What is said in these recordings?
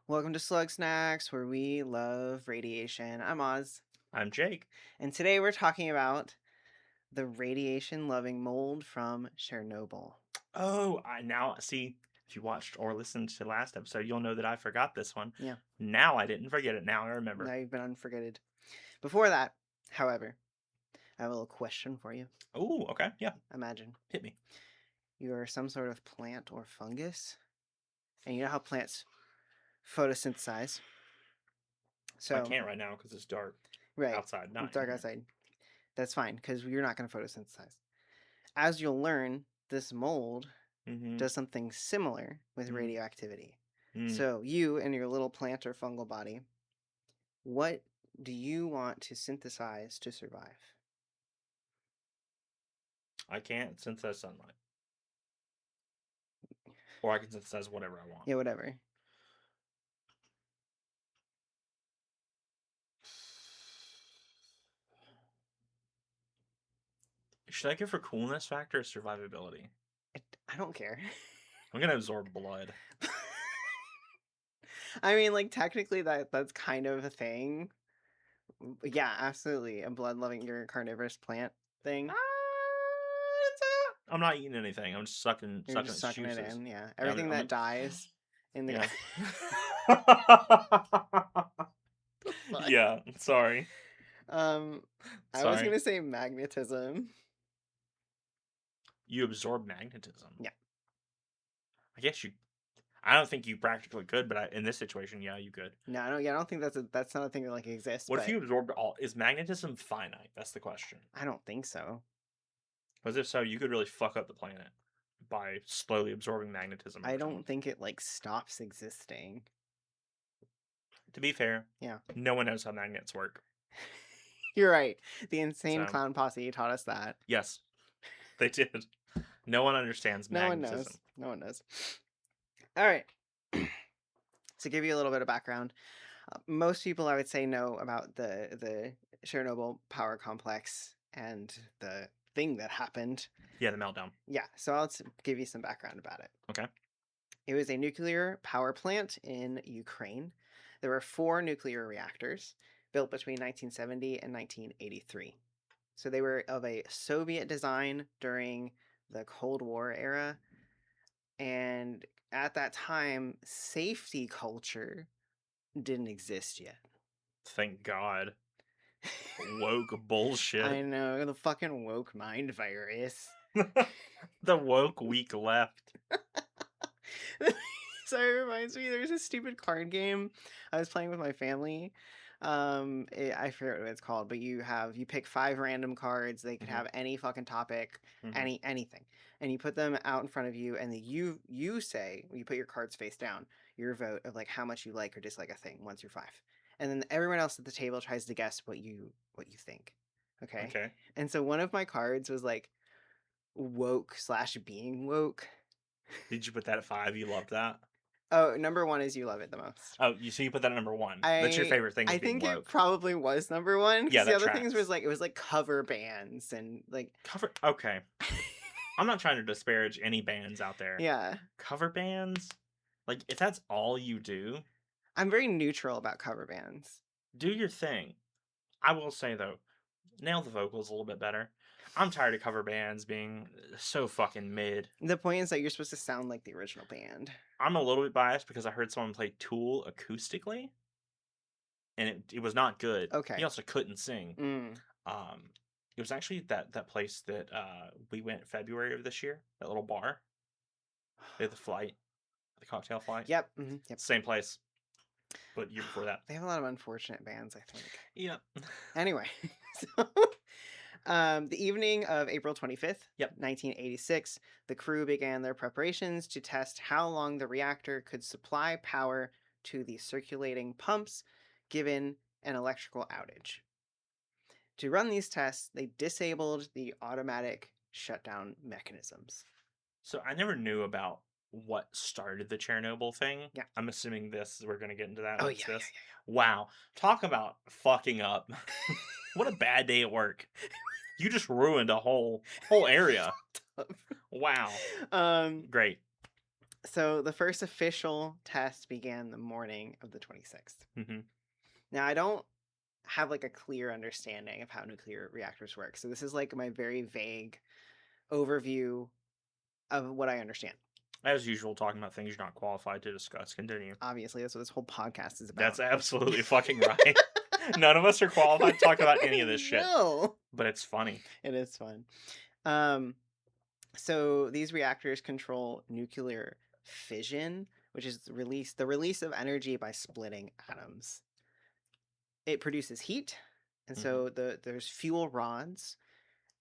Welcome to Slug Snacks, where we love radiation. I'm Oz, I'm Jake. and today we're talking about the radiation-loving mold from Chernobyl. Oh, I now see if you watched or listened to last episode, you'll know that I forgot this one. Yeah, Now I didn't forget it. Now I now remember. you've been unforgetted. Before that, however, I have a little question for you. Oh, okay. Yeah. Imagine Hit me. you're some sort of plant or fungus, and you know how plants photosynthesize. I So, can't right now because it's dark right, outside, it's not in dark here. outside. That's fine, because you're not going to photosynthesize. As you'll learn, this mold Mm-hmm. does something similar with Mm-hmm. radioactivity. Mm. So, you and your little plant or fungal body, what do you want to synthesize to survive? I can't synthesize sunlight. Or I can synthesize whatever I want. Yeah, whatever. Should I go for coolness factor or survivability? I don't care. I'm gonna absorb blood. I mean, like technically that's kind of a thing. Yeah, absolutely. A blood-loving, you're a carnivorous plant thing. I'm not eating anything. I'm just sucking You're sucking just its sucking it juices. in. Yeah, Yeah, everything that dies in the. yeah. Fuck. Yeah, sorry. Um, I was Sorry. gonna say magnetism. You absorb magnetism. Yeah. I guess you. I don't think you practically could, but in this situation, yeah, you could. No, I don't. Yeah, I don't think that's not a thing that like exists. What if But you absorbed all? Is magnetism finite? That's the question. I don't think so. Because if so, you could really fuck up the planet by slowly absorbing magnetism I over don't time. think it like stops existing. To be fair, Yeah. no one knows how magnets work. You're right. The insane So clown posse taught us that. yes, they did. No one understands No one knows. magnetism. No one knows. All right. To give you a little bit of background, most people I would say know about the Chernobyl power complex and the thing that happened. Yeah, the meltdown. Yeah, so I'll give you some background about it. Okay. It was a nuclear power plant in Ukraine. There were 4 nuclear reactors built between 1970 and 1983. So they were of a Soviet design during the Cold War era. And at that time, safety culture didn't exist yet. Thank God. Woke bullshit. I know, the fucking woke mind virus. The woke week left. So it reminds me, there's a stupid card game I was playing with my family. I forget what it's called, but you pick 5 random cards. They could Mhm. have any fucking topic, Mhm. anything, and you put them out in front of you, and you say, you put your cards face down, your vote of like how much you like or dislike a thing, 1 through 5, and then everyone else at the table tries to guess what you think. Okay, Okay. and so one of my cards was like woke slash being woke. Did you put that at 5? You loved that? Oh, number 1 is you love it the most. Oh, you put that at number 1. That's your I favorite thing I is being think it woke. probably was number 1 Yeah, because the that other things was tracks. like it was like cover bands and like Cover. Okay. I'm not trying to disparage any bands out there. yeah. Cover bands? Like, if that's all you do, I'm very neutral about cover bands. do your thing. I will say, though, nail the vocals a little bit better. I'm tired of cover bands being so fucking mid. The point is that you're supposed to sound like the original band. I'm a little bit biased because I heard someone play Tool acoustically, and it was not good. He Okay. also couldn't sing. Mm. Um, it was actually that place that we went February of this year, that little bar. They had the flight, the cocktail flight. Yep. Yep. Same place, but year before that. They have a lot of unfortunate bands, I think. Yep. Anyway, so the evening of April 25th, Yep. 1986, the crew began their preparations to test how long the reactor could supply power to the circulating pumps given an electrical outage. To run these tests, they disabled the automatic shutdown mechanisms. So I never knew about what started the Chernobyl thing. Yeah. I'm assuming we're gonna get into that. Oh, It's yeah, this. Wow. Talk about fucking up. What a bad day at work. You just ruined a whole area. Wow. Um, Great. So the first official test began the morning of the 26th. Mm-hmm. Now, I don't have like a clear understanding of how nuclear reactors work. So this is like my very vague overview of what I understand. As usual, talking about things you're not qualified to discuss. Continue. Obviously, that's what this whole podcast is That's about. absolutely fucking right. None of us are qualified to talk about any of this shit, No, but it's funny. it is fun. Um, so these reactors control nuclear fission, which is the release of energy by splitting atoms. It produces heat, and Mm-hmm. so there's fuel rods,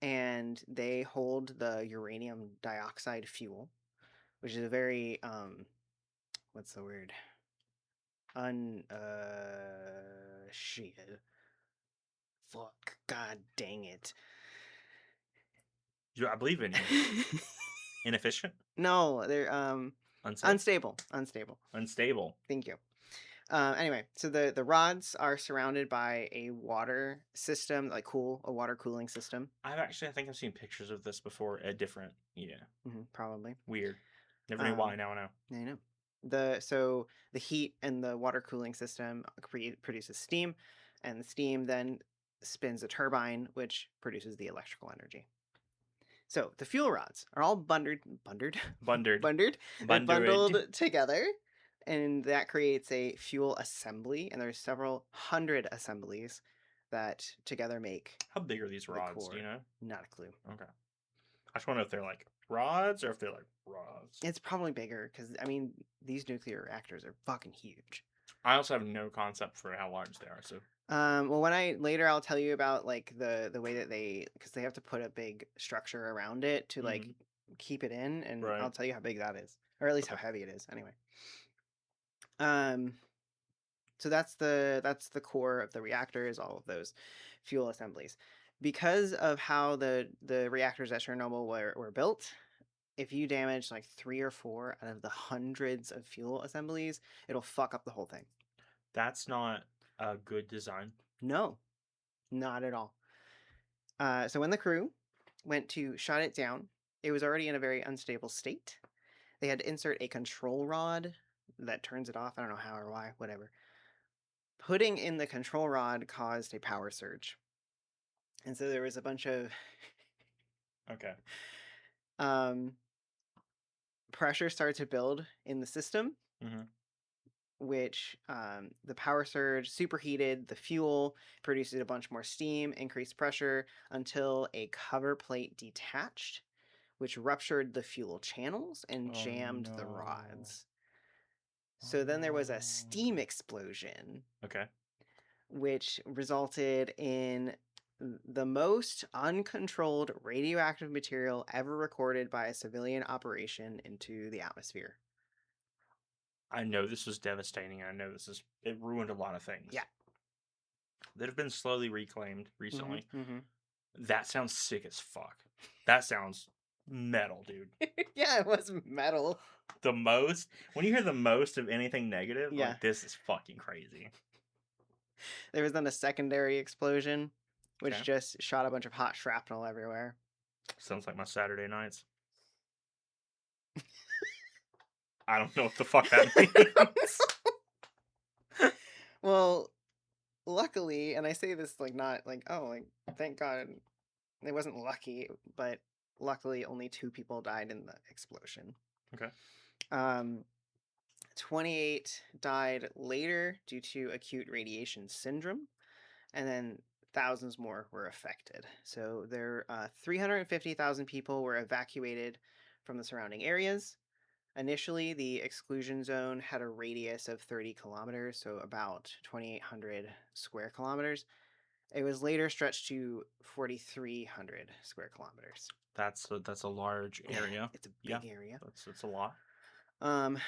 and they hold the uranium dioxide fuel, which is a very what's the word? Shit. Fuck. God dang it. I believe in you. Inefficient, No, they're unsafe, unstable. Unstable. unstable. Thank you. Anyway, so the rods are surrounded by a water system, like a water cooling system. I think I've seen pictures of this before. A different, yeah, Probably. weird. Never knew why. Now I know. I know. The heat and the water cooling system produces steam, and the steam then spins a turbine, which produces the electrical energy. So the fuel rods are all Bundered, bundled. They're bundered. bundled together, and that creates a fuel assembly. And there's several hundred assemblies that together make How big are these the rods? Do you core. know? Not a clue. Okay. I just want to know if they're like rods or if they're like rods. It's probably bigger because I mean these nuclear reactors are fucking huge. I also have no concept for how large they are. So Well, when I'll tell you about like the way that because they have to put a big structure around it to like keep it in, and right. I'll tell you how big that is, or at least how Okay. heavy it is. Anyway, um, so that's the core of the reactor is all of those fuel assemblies. Because of how the reactors at Chernobyl were built, if you damage like 3 or 4 out of the hundreds of fuel assemblies, it'll fuck up the whole thing. That's not a good design. No, not at all. So when the crew went to shut it down, it was already in a very unstable state. They had to insert a control rod that turns it off. I don't know how or why, whatever. Putting in the control rod caused a power surge. And so there was a bunch of Okay. um, pressure started to build in the system, which the power surge superheated the fuel, produces a bunch more steam, increased pressure until a cover plate detached, which ruptured the fuel channels and Oh jammed the no. rods. Oh So then there was a no. steam explosion, Okay. which resulted in the most uncontrolled radioactive material ever recorded by a civilian operation into the atmosphere. I know this was devastating. I know it ruined a lot of things. Yeah. That have been slowly reclaimed recently. Mm-hmm. That sounds sick as fuck. That sounds metal, dude. Yeah, it was metal. When you hear the most of anything negative, Yeah. like this is fucking crazy. There was then a secondary explosion, which Okay. just shot a bunch of hot shrapnel everywhere. Sounds like my Saturday nights. I don't know what the fuck that means. Well, luckily, and I say this like not like, oh, like thank God it wasn't lucky, but luckily only 2 people died in the explosion. Okay. 28 died later due to acute radiation syndrome, and then thousands more were affected. So 350,000 people were evacuated from the surrounding areas. Initially, the exclusion zone had a radius of 30 kilometers, so about 2,800 square kilometers. It was later stretched to 4,300 square kilometers. That's a large area. It's a big area. That's a lot. Um,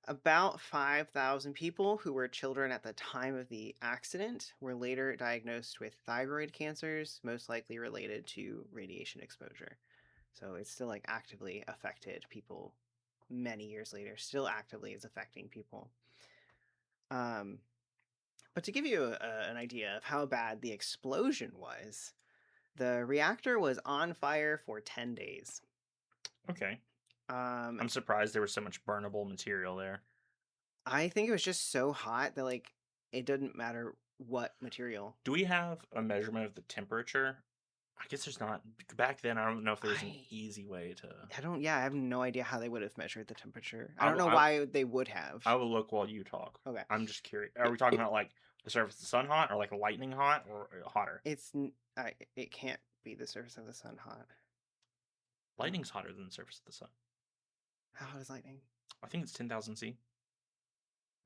about 5,000 people who were children at the time of the accident were later diagnosed with thyroid cancers, most likely related to radiation exposure. So it's still like actively affected people many years later, still actively is affecting people. But to give you an idea of how bad the explosion was, the reactor was on fire for 10 days. Okay. Um, I'm surprised there was so much burnable material there. I think it was just so hot that like it didn't matter what material. Do we have a measurement of the temperature? I guess there's not. Back then, I don't know if there was an I easy way to. I don't. Yeah, I have no idea how they would have measured the temperature. I I don't will, know I, why they would have. I will look while you talk. Okay, I'm just curious. Are we talking about like the surface of the sun hot or like lightning hot or hotter? it can't be the surface of the sun hot. Lightning's hotter than the surface of the sun. How hot is lightning? I think it's 10,000 C.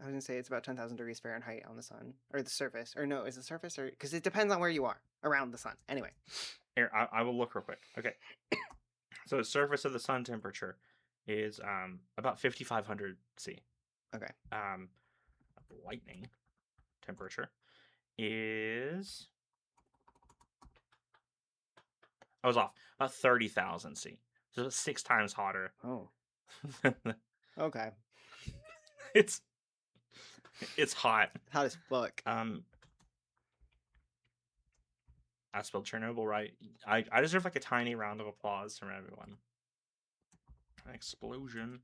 I was gonna say it's about 10,000 degrees Fahrenheit on the sun or the surface, or no, is the surface or because it depends on where you are around the sun. Anyway, Here, I will look real quick. Okay. So the surface of the sun temperature is about 5,500 C. okay, Lightning temperature is I was off about 30,000 C. So it's 6 times hotter. oh, than the- okay, it's it's hot. hot as fuck. I spelled Chernobyl right. I deserve like a tiny round of applause from everyone. Explosion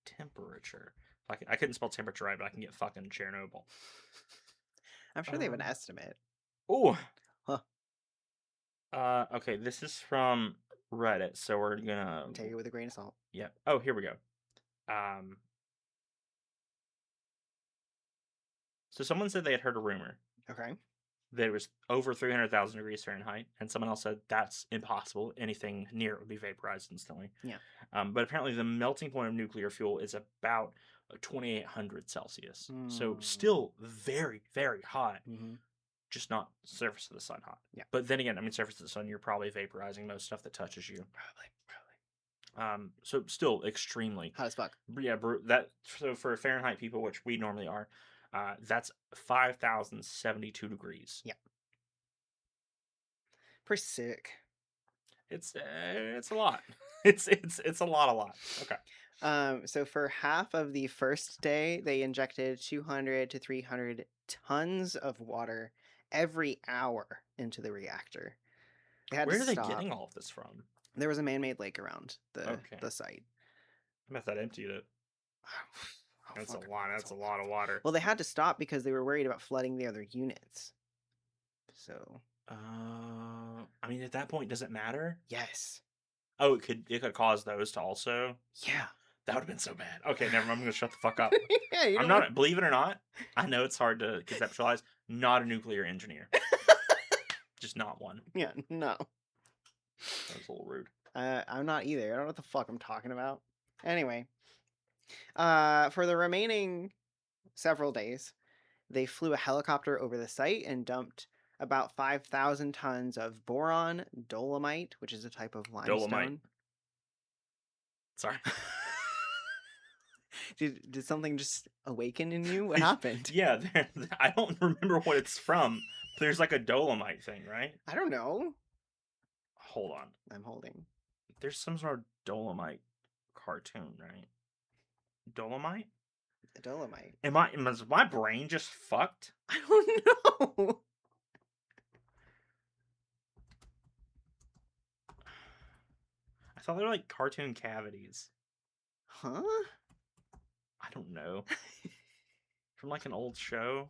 temperature. I couldn't spell temperature right, but I can get fucking Chernobyl. I'm sure they have an estimate. Oh. Huh. Okay, this is from Reddit, so we're gonna Take it with a grain of salt. yeah. Oh, here we go. So someone said they had heard a rumor Okay. that it was over 300,000 degrees Fahrenheit, and someone else said that's impossible. Anything near it would be vaporized instantly. Yeah. But apparently, the melting point of nuclear fuel is about 2,800 Celsius. So still very, very hot. Mm-hmm. Just not surface of the sun hot. Yeah. But then again, I mean, surface of the sun, you're probably vaporizing most stuff that touches you. Probably. So still extremely Hot as fuck. yeah. So for Fahrenheit people, which we normally are, that's 5,072 degrees. Yeah. Pretty sick. It's a lot. It's a lot. Okay. So for half of the first day, they injected 200 to 300 tons of water every hour into the reactor. They had Where to are they stop. getting all of this from? There was a man-made lake around the site. I bet that emptied it. That's a lot. That's a lot of water. Well, they had to stop because they were worried about flooding the other units. So. I mean, at that point, does it matter? Yes. Oh, it could cause those to also. Yeah. That would have been so bad. Okay, never mind. I'm gonna shut the fuck up. Yeah, I'm not. Believe it or not, I know it's hard to conceptualize. Not a nuclear engineer. Just not one. Yeah. No. That was a little rude. I'm not either. I don't know what the fuck I'm talking about. Anyway, for the remaining several days, they flew a helicopter over the site and dumped about 5,000 tons of boron dolomite, which is a type of limestone. Dolomite. Sorry. Did something just awaken in you? What happened? Yeah, I don't remember what it's from. There's like a dolomite thing, right? I don't know. Hold on. I'm holding. There's some sort of dolomite cartoon, right? Dolomite? Dolomite. Is my brain just fucked? I don't know. I thought they were like cartoon cavities. Huh? I don't know. From like an old show.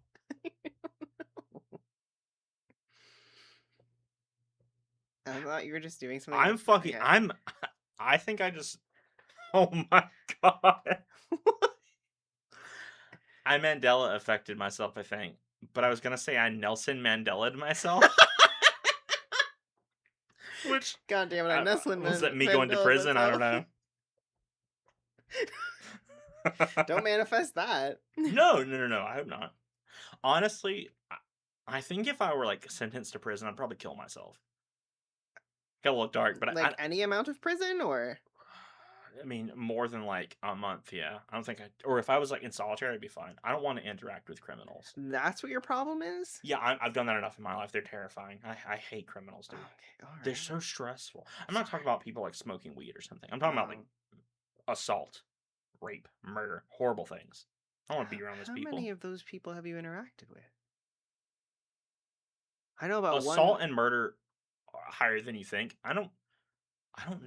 I thought you were just doing something. I'm fucking. Okay. I think I just. Oh my god. I Mandela affected myself, I think. But I was gonna say I Nelson Mandela'd myself. Which. God damn it, I Nelson Was that me going to prison? I don't know. Don't manifest that. No. I hope not. Honestly, I think if I were like sentenced to prison, I'd probably kill myself. Got a little dark, but like any amount of prison, or I mean, more than like a month. Yeah, I don't think or if I was like in solitary, I'd be fine. I don't want to interact with criminals. That's what your problem is? Yeah, I've done that enough in my life. They're terrifying. I hate criminals, dude. Okay, all right. They're so stressful. I'm not talking about people like smoking weed or something. I'm talking about like assault, rape, murder, horrible things. I don't want to be around those people. How many of those people have you interacted with? I know about assault and murder are higher than you think. I don't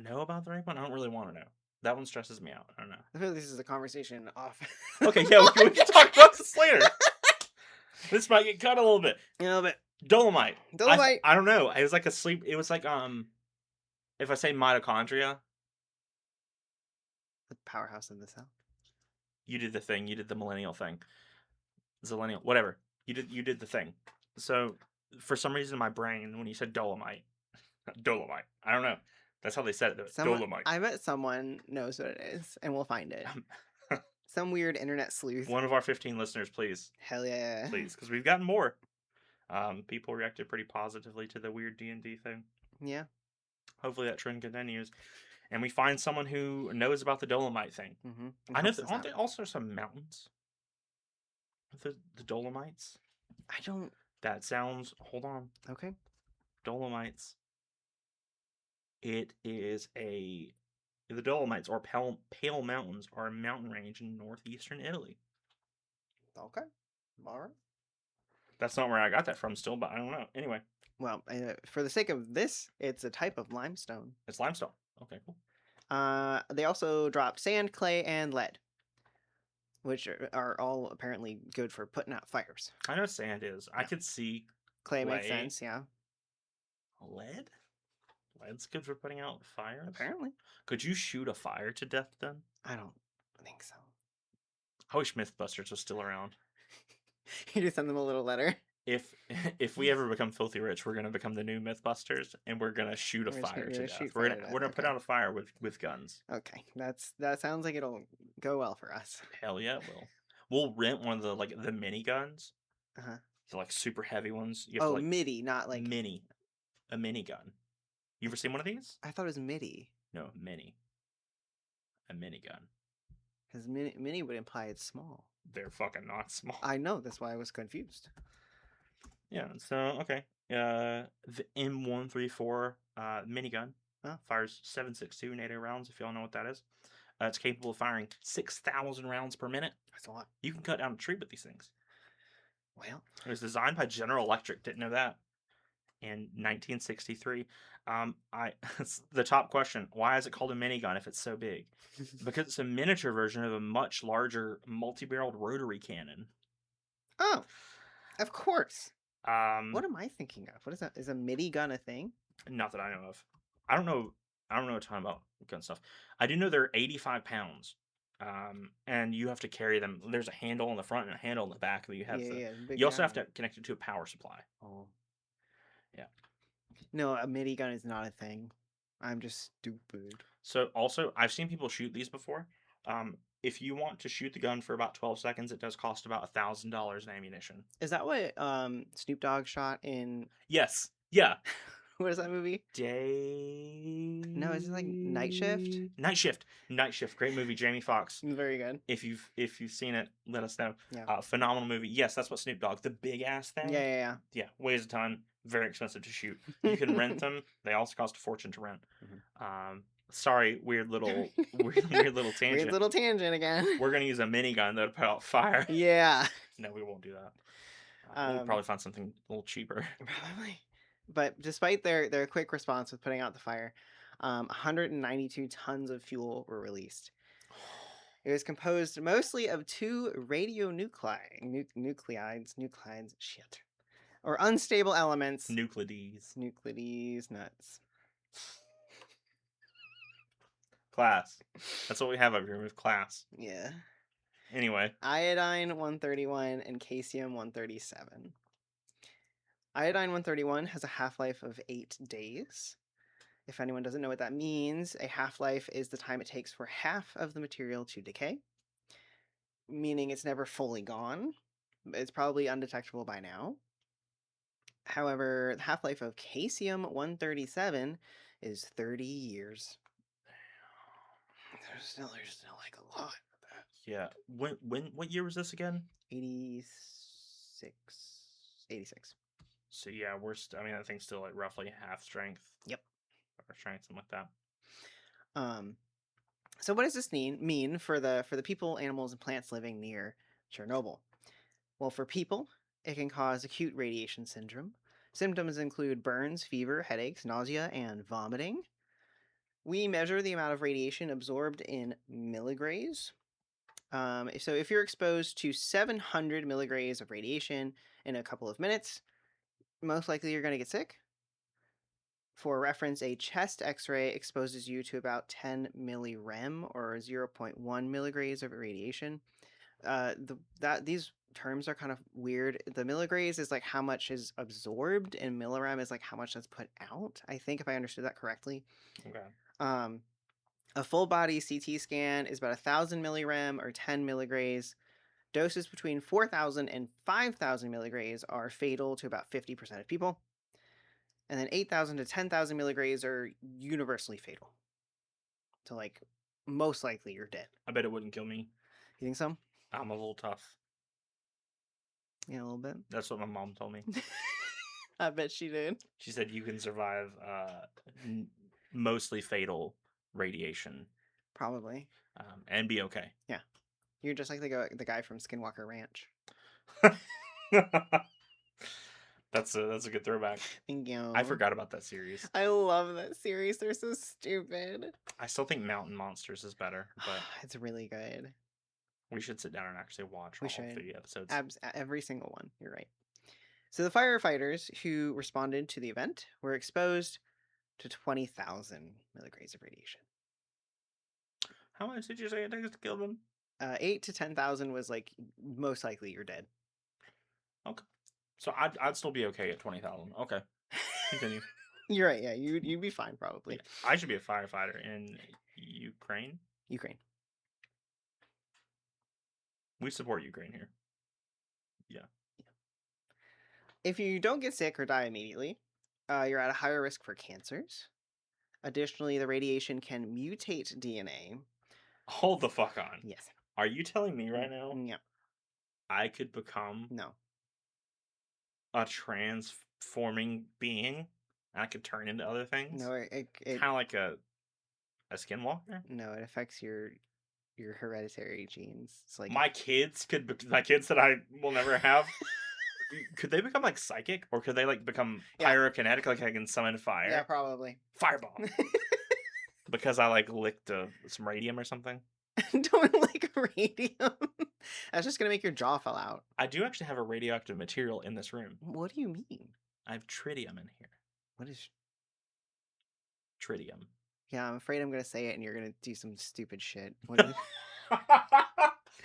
know about the rape one. I don't really want to know. That one stresses me out. I don't know. I feel like this is a conversation off. Okay, yeah, we can talk about this later. This might get cut a little bit. You know, but Dolomite. Dolomite, I don't know. It was like a sleep. It was like if I say mitochondria, the powerhouse of the cell. you did the thing. You did the millennial thing. Zillennial, whatever. You did the thing. So for some reason in my brain, when you said Dolomite, Dolomite. I don't know. That's how they said it. Someone, Dolomite. I bet someone knows what it is, and we'll find it. Some weird internet sleuth. One of our 15 listeners, please, Hell yeah. please, because we've gotten more. People reacted pretty positively to the weird D&D thing. Yeah. Hopefully that trend continues, and we find someone who knows about the Dolomite thing. Mm-hmm. I know. Aren't there also some mountains? The Dolomites. I don't. That sounds. Hold on. Okay. Dolomites. It is a. The Dolomites, or Pale Mountains, are a mountain range in northeastern Italy. Okay. All right. That's not where I got that from still, but I don't know. Anyway. Well, for the sake of this, it's a type of limestone. It's limestone. Okay, cool. They also dropped sand, clay, and lead, which are all apparently good for putting out fires. I know sand is. I could see Clay makes clay. sense, yeah. Lead? Lead's good for putting out fires? Apparently. Could you shoot a fire to death then? I don't think so. I wish Mythbusters was still around. You just send them a little letter. If we ever become filthy rich, we're gonna become the new Mythbusters, and we're gonna shoot a fire to death. We're gonna put out a fire with guns. Okay, that sounds like it'll go well for us. Hell yeah, it will. We'll rent one of the mini guns. Uh-huh. The like super heavy ones. You have to, like, MIDI, not like mini. A mini gun. You ever seen one of these? I thought it was MIDI. No, mini. A mini gun. Because mini would imply it's small. They're fucking not small. I know, that's why I was confused. Yeah, so okay. The M134 minigun fires 7.62 NATO rounds, if y'all know what that is. It's capable of firing 6,000 rounds per minute. That's a lot. You can cut down a tree with these things. Well, it was designed by General Electric. Didn't know that. In 1963. The top question: why is it called a minigun if it's so big? Because it's a miniature version of a much larger multi-barreled rotary cannon. Oh, of course. What am I thinking of? What is that? Is a MIDI gun a thing? Not that I know of. I don't know a ton about gun stuff. I do know they're 85 pounds. And you have to carry them. There's a handle on the front and a handle on the back. But you have you also have to connect it to a power supply. Oh. Yeah. No, a MIDI gun is not a thing. I'm just stupid. So also, I've seen people shoot these before. If you want to shoot the gun for about 12 seconds, it does cost about $1,000 in ammunition. Is that what Snoop Dogg shot in? Yes. Yeah. What is that movie? No, is it like Night Shift? Night Shift. Great movie. Jamie Foxx. Very good. If you've seen it, let us know. Yeah. Phenomenal movie. Yes, that's what Snoop Dogg. The big ass thing. Yeah. Yeah. Weighs a ton. Very expensive to shoot. You can rent them. They also cost a fortune to rent. Mm-hmm. Sorry, weird little tangent. Weird little tangent again. We're gonna use a minigun that would put out fire. Yeah. No, we won't do that. We'll probably find something a little cheaper. Probably. But despite their quick response with putting out the fire, 192 tons of fuel were released. It was composed mostly of two radionuclides, or unstable elements. Nuclides, nuts. Class. That's what we have over here with class. Yeah. Anyway. Iodine 131 and caesium 137. Iodine 131 has a half-life of 8 days. If anyone doesn't know what that means, a half-life is the time it takes for half of the material to decay, meaning it's never fully gone. It's probably undetectable by now. However, the half-life of caesium 137 is 30 years. There's still like a lot of that. Yeah. What year was this again? 86. So yeah, that thing's still like roughly half strength. Yep. Or strength, something like that. So what does this mean for the people, animals, and plants living near Chernobyl? Well, for people, it can cause acute radiation syndrome. Symptoms include burns, fever, headaches, nausea, and vomiting. We measure the amount of radiation absorbed in milligrays. So if you're exposed to 700 milligrays of radiation in a couple of minutes, most likely you're going to get sick. For reference, a chest x-ray exposes you to about 10 millirem or zero point 0.1 milligrays of radiation. These terms are kind of weird. The milligrays is like how much is absorbed, and millirem is like how much that's put out. I think if I understood that correctly. Okay. Um, a full body CT scan is about 1,000 millirem or 10 milligrays. Doses between 4,000 and 5,000 milligrays are fatal to about 50% of people. And then 8,000 to 10,000 milligrays are universally fatal. So, like, most likely you're dead. I bet it wouldn't kill me. You think so? I'm a little tough. Yeah, a little bit. That's what my mom told me. I bet she did. She said you can survive mostly fatal radiation Probably. and be okay. Yeah. You're just like the guy from Skinwalker Ranch. That's a good throwback. Thank you. I forgot about that series. I love that series. They're so stupid. I still think Mountain Monsters is better, but It's really good. we should sit down and actually watch We all should. 3 episodes. Every single one. You're right. So the firefighters who responded to the event were exposed to 20,000 milligrams of radiation. How much did you say it takes to kill them? 8 to 10,000 was like most likely you're dead. Okay. So I'd still be okay at 20,000. Okay. Continue. You're right. Yeah, you'd be fine probably. Yeah. I should be a firefighter in Ukraine. Ukraine. We support Ukraine here. Yeah. If you don't get sick or die immediately, you're at a higher risk for cancers. Additionally, the radiation can mutate DNA. Hold the fuck on. Yes. Are you telling me right now Yeah. I could become No. a transforming being? And I could turn into other things? No. It Kind of like a skinwalker? No. It affects your hereditary genes. It's like My kids that I will never have. Could they become like psychic, or could they like become pyrokinetic, like I can summon fire? Yeah, probably. Fireball. Because I like licked some radium or something. Don't like radium. That's just gonna make your jaw fall out. I do actually have a radioactive material in this room. What do you mean? I have tritium in here. What is Tritium? Yeah, I'm afraid I'm gonna say it and you're gonna do some stupid shit. What is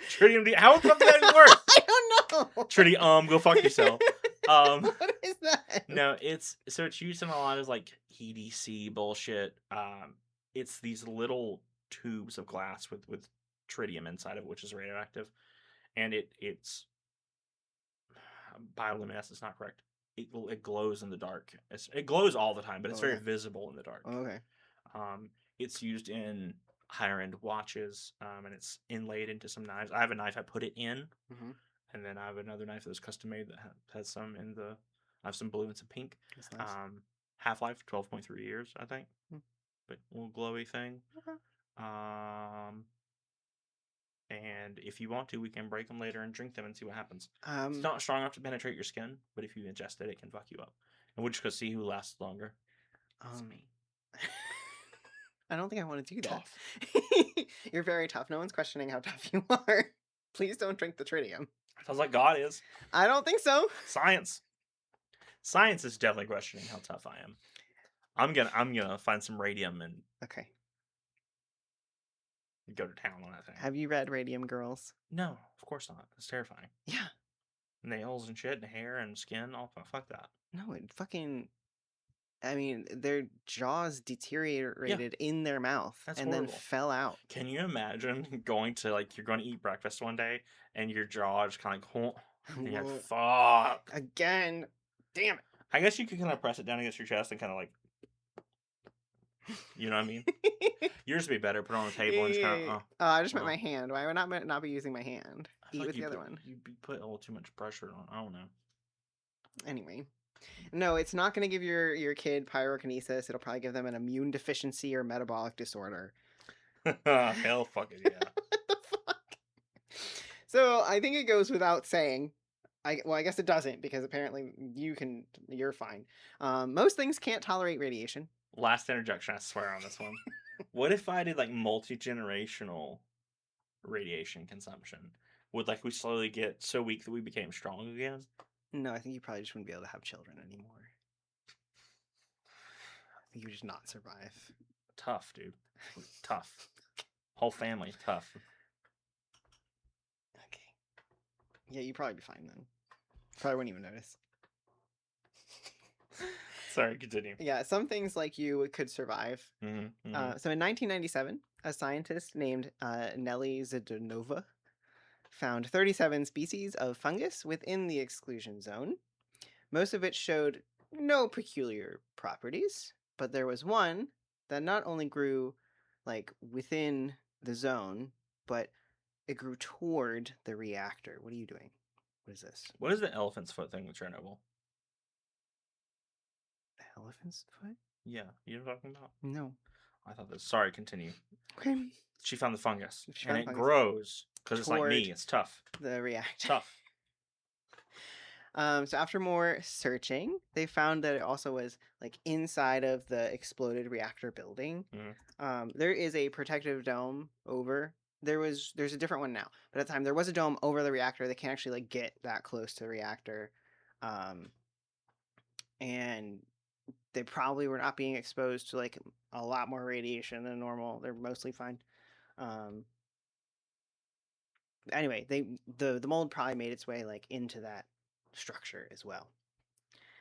Tritium? How would that work? I don't know. Tritium, go fuck yourself. What is that? No, it's used in a lot of like EDC bullshit. It's these little tubes of glass with tritium inside of it, which is radioactive, and it's bioluminescence is not correct. It glows in the dark. It glows all the time, but it's very visible in the dark. Okay. It's used in higher end watches, and it's inlaid into some knives. I have a knife I put it in, and then I have another knife that was custom made that has some in the. I have some blue and some pink. That's nice. Half-life 12.3 years, I think. But little glowy thing. Okay. And if you want to, we can break them later and drink them and see what happens. It's not strong enough to penetrate your skin, but if you ingest it, it can fuck you up. And we'll just go see who lasts longer. It's me. I don't think I want to do that. Tough. You're very tough. No one's questioning how tough you are. Please don't drink the tritium. Sounds like God is. I don't think so. Science is definitely questioning how tough I am. I'm gonna find some radium and okay. Go to town on that thing. Have you read Radium Girls? No, of course not. It's terrifying. Yeah. Nails and shit and hair and skin. Oh, fuck that. No, it fucking. I mean, their jaws deteriorated in their mouth. That's and horrible. Then fell out. Can you imagine going to you're going to eat breakfast one day and your jaw just kind of and you're like, fuck. Again. Damn it. I guess you could kind of press it down against your chest and kind of like, you know what I mean? Yours would be better. Put it on the table and just kind of. Oh, I just meant my hand. Why would I not be using my hand? Eat with the other one. You'd be putting a little too much pressure on. I don't know. Anyway, no, it's not going to give your kid pyrokinesis. It'll probably give them an immune deficiency or metabolic disorder. Hell, fucking yeah. What the fuck? So I think it goes without saying. I guess it doesn't because apparently you're fine. Most things can't tolerate radiation. Last interjection, I swear on this one. What if I did like multi-generational radiation consumption? Would like we slowly get so weak that we became strong again? No, I think you probably just wouldn't be able to have children anymore. I think you would just not survive. Tough, dude. Tough. Whole family, tough. Okay. Yeah, you'd probably be fine then. Probably wouldn't even notice. Sorry, continue. Yeah, some things like you could survive. So in 1997, a scientist named Nelly Zidanova found 37 species of fungus within the exclusion zone. Most of it showed no peculiar properties, but there was one that not only grew like within the zone, but it grew toward the reactor. What are you doing? What is this? What is the elephant's foot thing with Chernobyl? Elephant's foot? Yeah, you know what I'm talking about? No. I thought this. Sorry, continue. Okay. She found the fungus, She and found it fungus. grows because it's like Toward me. It's tough. the reactor. Tough. So after more searching, they found that it also was like inside of the exploded reactor building. There is a protective dome over. There's a different one now, but at the time there was a dome over the reactor. They can't actually like get that close to the reactor, and they probably were not being exposed to like a lot more radiation than normal. They're mostly fine. Anyway, the mold probably made its way like into that structure as well.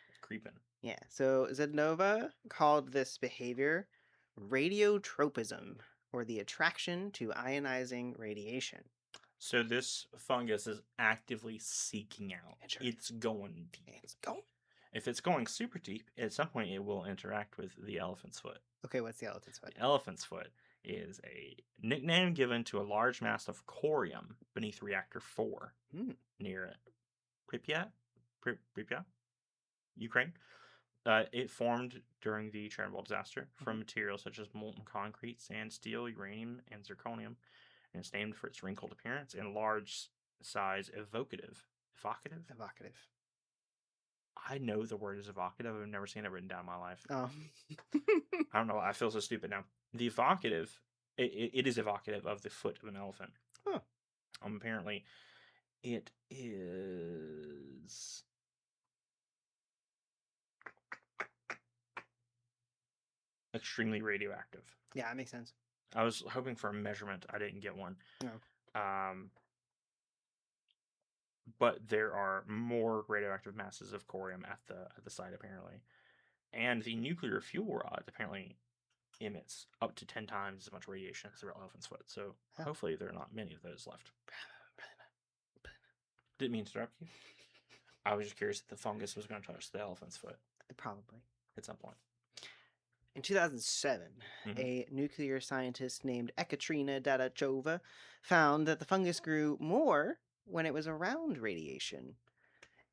It's creeping. Yeah. So Zednova called this behavior radiotropism, or the attraction to ionizing radiation. So this fungus is actively seeking out. It sure It's going deep. It's going. If it's going super deep, at some point it will interact with the elephant's foot. Okay, what's the elephant's foot? The elephant's foot is a nickname given to a large mass of corium beneath reactor 4 near Pripyat, Ukraine. It formed during the Chernobyl disaster from materials such as molten concrete, sand, steel, uranium, and zirconium, and it's named for its wrinkled appearance and large size evocative. Evocative. I know the word is evocative. I've never seen it written down in my life. Oh. I don't know. I feel so stupid now. The evocative, it is evocative of the foot of an elephant. Huh. Apparently, it is extremely radioactive. Yeah, that makes sense. I was hoping for a measurement. I didn't get one. No. But there are more radioactive masses of corium at the site apparently, and the nuclear fuel rod apparently emits up to 10 times as much radiation as the elephant's foot. So hopefully there are not many of those left. Didn't mean to interrupt you. I was just curious if the fungus was going to touch the elephant's foot. Probably. At some point. In 2007, a nuclear scientist named Ekaterina Dadachova found that the fungus grew more when it was around radiation.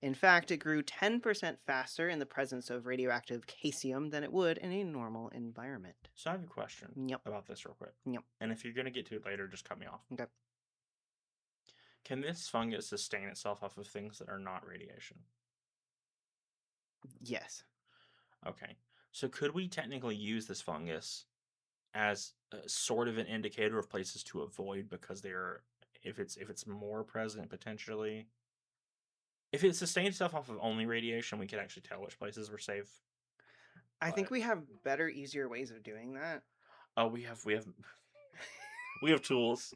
In fact, it grew 10% faster in the presence of radioactive caesium than it would in a normal environment. So I have a question about this real quick. Yep. And if you're going to get to it later, just cut me off. Okay. Can this fungus sustain itself off of things that are not radiation? Yes. Okay. So could we technically use this fungus as sort of an indicator of places to avoid because they're if it's more present potentially? If it sustains itself off of only radiation, we could actually tell which places were safe. I think we have better, easier ways of doing that. Oh, we have we have tools.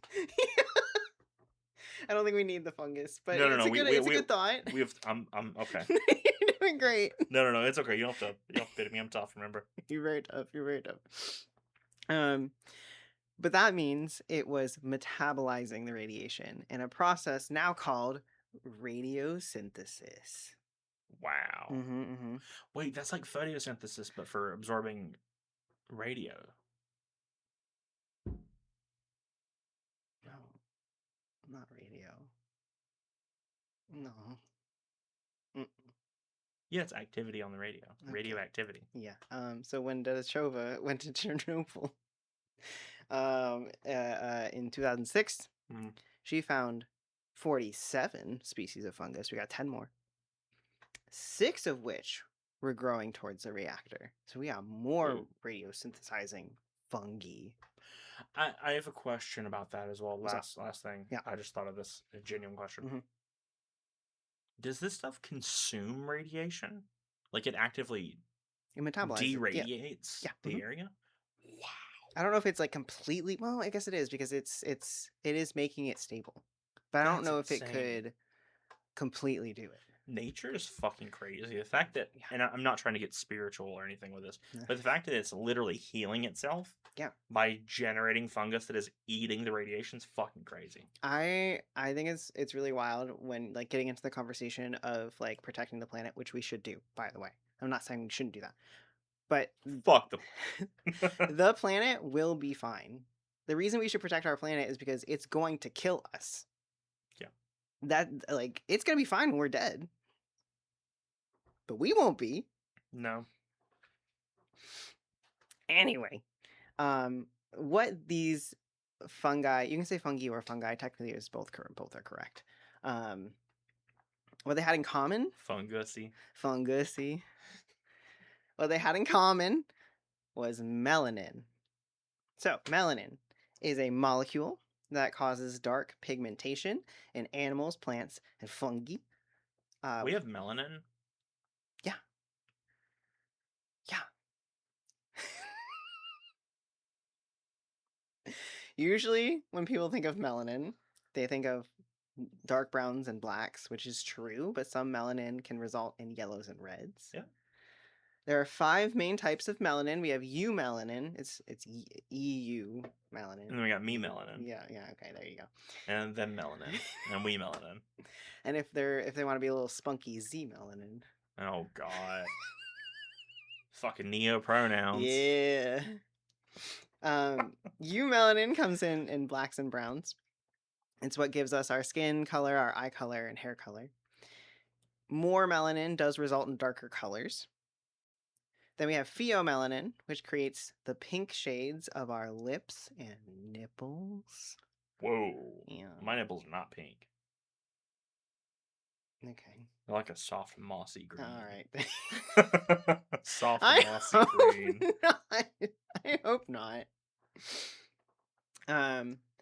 I don't think we need the fungus, but No, it's a good thought. We have. I'm okay. You're doing great. No, it's okay. You don't have to pity me. I'm tough. Remember. You're very tough. You're very tough. But that means it was metabolizing the radiation in a process now called radiosynthesis. Wow. Wait, that's like photosynthesis, but for absorbing radio. No, not radio. No. Mm-mm. Yeah, it's activity on the radio. Okay. Radioactivity. Yeah. So when Dadachova went to Chernobyl, in 2006, she found 47 species of fungus. We got 10 more. 6 of which were growing towards the reactor. So we got more radiosynthesizing fungi. I have a question about that as well. What's up? Last thing. Yeah. I just thought of this, a genuine question. Mhm. Does this stuff consume radiation? Like it actively It metabolizes. Yeah. deradiates Yeah. the area? Wow. I don't know if it's like completely. Well, I guess it is because it is making it stable, but I don't That's know if it insane. could completely do it. Nature is fucking crazy. The fact that, Yeah. and I'm not trying to get spiritual or anything with this, Yeah. but the fact that it's literally healing itself Yeah. by generating fungus that is eating the radiation is fucking crazy. I think it's really wild when like getting into the conversation of like protecting the planet, which we should do, by the way. I'm not saying we shouldn't do that. But Fuck the the planet will be fine. The reason we should protect our planet is because it's going to kill us. Yeah. That like it's going to be fine when we're dead. But we won't be. No. Anyway, what these fungi, you can say fungi or fungi, technically is both are correct. What they had in common, Fungusy. fungusy. What they had in common was melanin. So, melanin is a molecule that causes dark pigmentation in animals, plants, and fungi. We have melanin. Yeah. Yeah. Usually, when people think of melanin, they think of dark browns and blacks, which is true, but some melanin can result in yellows and reds. Yeah. There are 5 main types of melanin. We have eumelanin. It's EU melanin. And then we got me melanin. Yeah, okay, there you go. And then melanin. And we melanin. And if they want to be a little spunky, Z melanin. Oh god. Fucking neo pronouns. Yeah. Eumelanin comes in blacks and browns. It's what gives us our skin color, our eye color, and hair color. More melanin does result in darker colors. Then we have pheomelanin, which creates the pink shades of our lips and nipples. Whoa. Yeah. My nipples are not pink. Okay. They're like a soft mossy green. All right. Soft I mossy hope green. not. I hope not.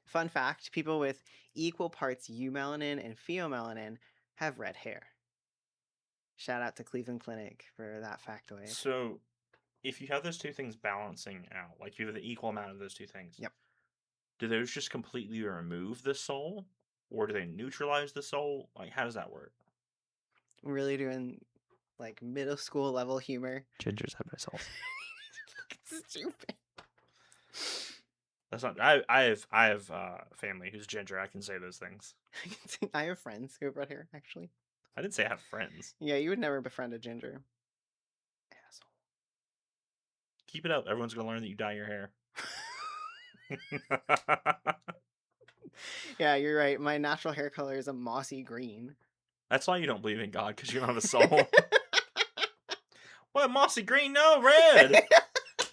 Fun fact, people with equal parts eumelanin and pheomelanin have red hair. Shout out to Cleveland Clinic for that factoid. So, if you have those two things balancing out, like you have the equal amount of those two things, Yep. do those just completely remove the soul? Or do they neutralize the soul? Like, how does that work? We're really doing like middle school level humor. Gingers have no souls. Stupid. That's not. I have family who's ginger. I can say those things. I have friends who have red hair, actually. I didn't say I have friends. Yeah, you would never befriend a ginger. Asshole. Keep it up. Everyone's gonna learn that you dye your hair. Yeah, you're right. My natural hair color is a mossy green. That's why you don't believe in God, because you don't have a soul. What, mossy green? No, red.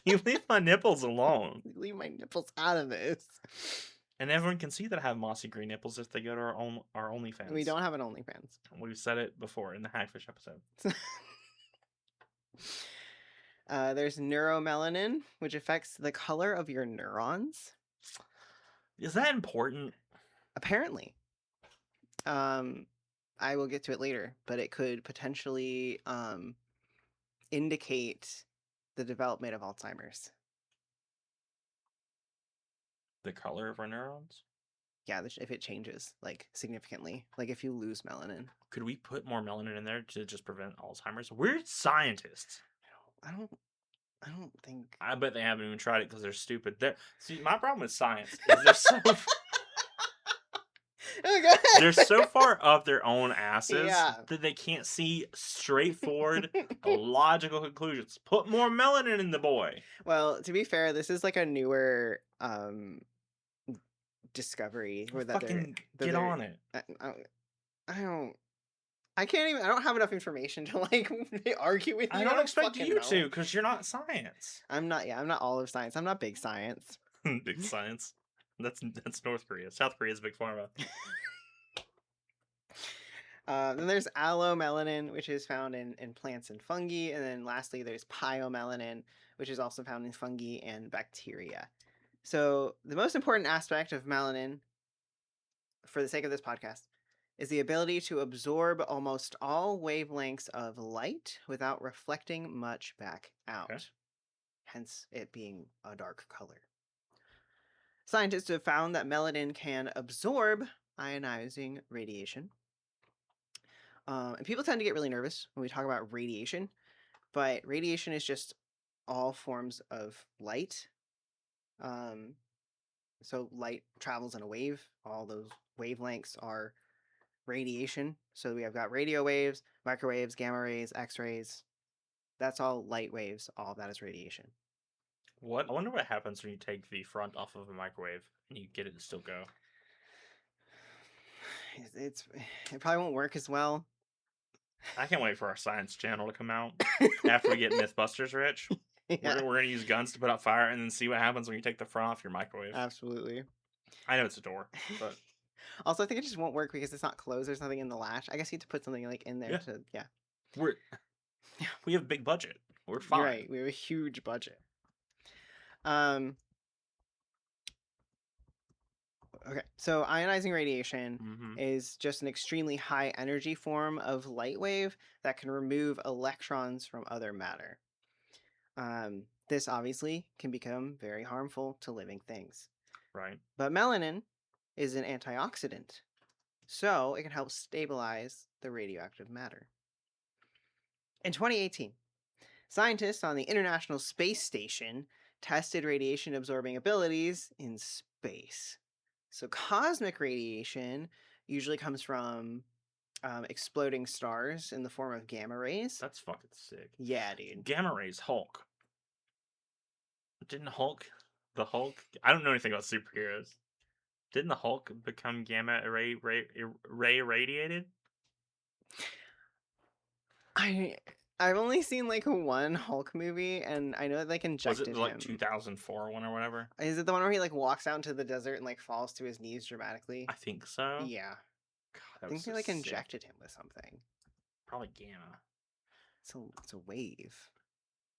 You leave my nipples alone. Leave my nipples out of this. And everyone can see that I have mossy green nipples if they go to our OnlyFans. We don't have an OnlyFans. We've said it before in the Hagfish episode. There's neuromelanin, which affects the color of your neurons. Is that important? Apparently. I will get to it later, but it could potentially indicate the development of Alzheimer's. The color of our neurons? Yeah, if it changes like significantly, like if you lose melanin. Could we put more melanin in there to just prevent Alzheimer's? We're scientists. I don't think. I bet they haven't even tried it because they're stupid. See, my problem with science is they're so Oh, go ahead. they're so far up their own asses Yeah. that they can't see straightforward, logical conclusions. Put more melanin in the boy. Well, to be fair, this is like a newer discovery where that Fucking they're get on it. I can't even. I don't have enough information to like argue with you. I don't expect fucking you know. to, because you're not science. I'm not. Yeah, I'm not all of science. I'm not big science. Big science. That's North Korea. South Korea's big pharma. Then there's allomelanin, which is found in plants and fungi, and then lastly there's pyomelanin, which is also found in fungi and bacteria. So the most important aspect of melanin, for the sake of this podcast, is the ability to absorb almost all wavelengths of light without reflecting much back out, Okay. hence it being a dark color. Scientists have found that melanin can absorb ionizing radiation. And people tend to get really nervous when we talk about radiation, but radiation is just all forms of light. So light travels in a wave. All those wavelengths are radiation. So we have got radio waves, microwaves, gamma rays, X-rays. That's all light waves. All of that is radiation. I wonder what happens when you take the front off of a microwave and you get it to still go. It probably won't work as well. I can't wait for our science channel to come out after we get Mythbusters rich. Yeah, We're gonna use guns to put out fire and then see what happens when you take the front off your microwave. absolutely. I know it's a door, but Also, I think it just won't work because it's not closed. There's nothing in the latch. I guess you have to put something like in there yeah, to yeah. we have a big budget. We're You're fine. right. We have a huge budget. Okay, so ionizing radiation is just an extremely high energy form of light wave that can remove electrons from other matter. This obviously can become very harmful to living things. Right. But melanin is an antioxidant, so it can help stabilize the radioactive matter. In 2018, scientists on the International Space Station tested radiation absorbing abilities in space. So, cosmic radiation usually comes from exploding stars in the form of gamma rays. That's fucking sick. Yeah, dude. Gamma rays, Hulk. Didn't the Hulk? I don't know anything about superheroes. Didn't the Hulk become gamma ray radiated? I've only seen like one Hulk movie, and I know that like Was it injected like him. 2004 one or whatever? Is it the one where he like walks out into the desert and like falls to his knees dramatically? I think so. Yeah, God, I that think was they so like sick. injected him with something. Probably gamma. It's a wave.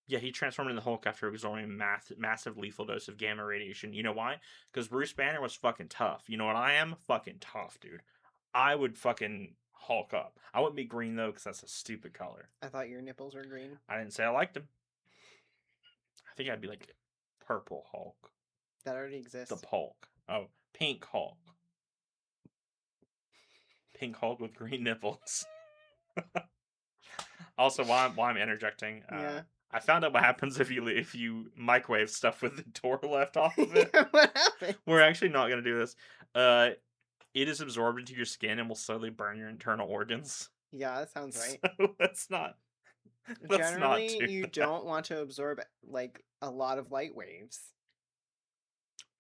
Yeah, he transformed into Hulk after absorbing a massive lethal dose of gamma radiation. You know why? Because Bruce Banner was fucking tough. You know what I am? Fucking tough, dude. I would fucking Hulk up. I wouldn't be green though, because that's a stupid color. I thought your nipples were green. I didn't say I liked him. I think I'd be like purple Hulk. That already exists. The Hulk. Oh, pink Hulk. Pink Hulk with green nipples. Also, while I'm interjecting, Yeah. I found out what happens if you microwave stuff with the door left off of it. What happened? We're actually not gonna do this. It is absorbed into your skin and will slowly burn your internal organs. Yeah, that sounds right. So let's not. Generally, do you that. don't want to absorb like a lot of light waves.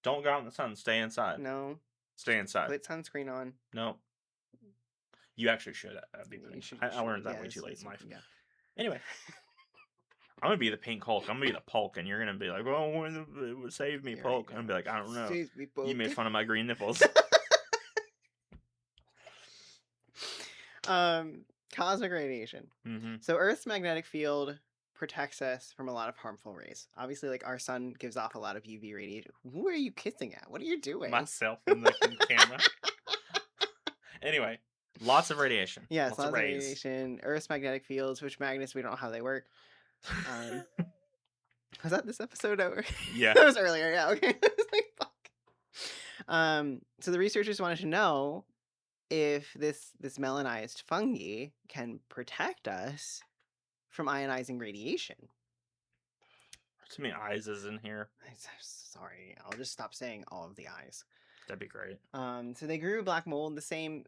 Don't go out in the sun. Stay inside. No. Stay inside. Put sunscreen on. No. You actually should. I learned that yeah, way too late in life. Yeah. Anyway, I'm gonna be the pink Hulk. I'm gonna be the Polk, and you're gonna be like, "Oh, it would save me, You're Polk." right, I'm gonna be like, "I don't know. Save me, You made Polk. fun of my green nipples." Cosmic radiation. So Earth's magnetic field protects us from a lot of harmful rays. Obviously, like our sun gives off a lot of UV radiation. Who are you kissing at? What are you doing? Myself in the camera. Anyway, lots of radiation. Yes, lots of rays. radiation. Earth's magnetic fields, which magnets we don't know how they work. Was that this episode over? Yeah. That was earlier. Yeah. Okay. I was like, fuck. So the researchers wanted to know if this melanized fungi can protect us from ionizing radiation. Too many eyes is in here. I'm sorry, I'll just stop saying all of the eyes. That'd be great. So they grew black mold, the same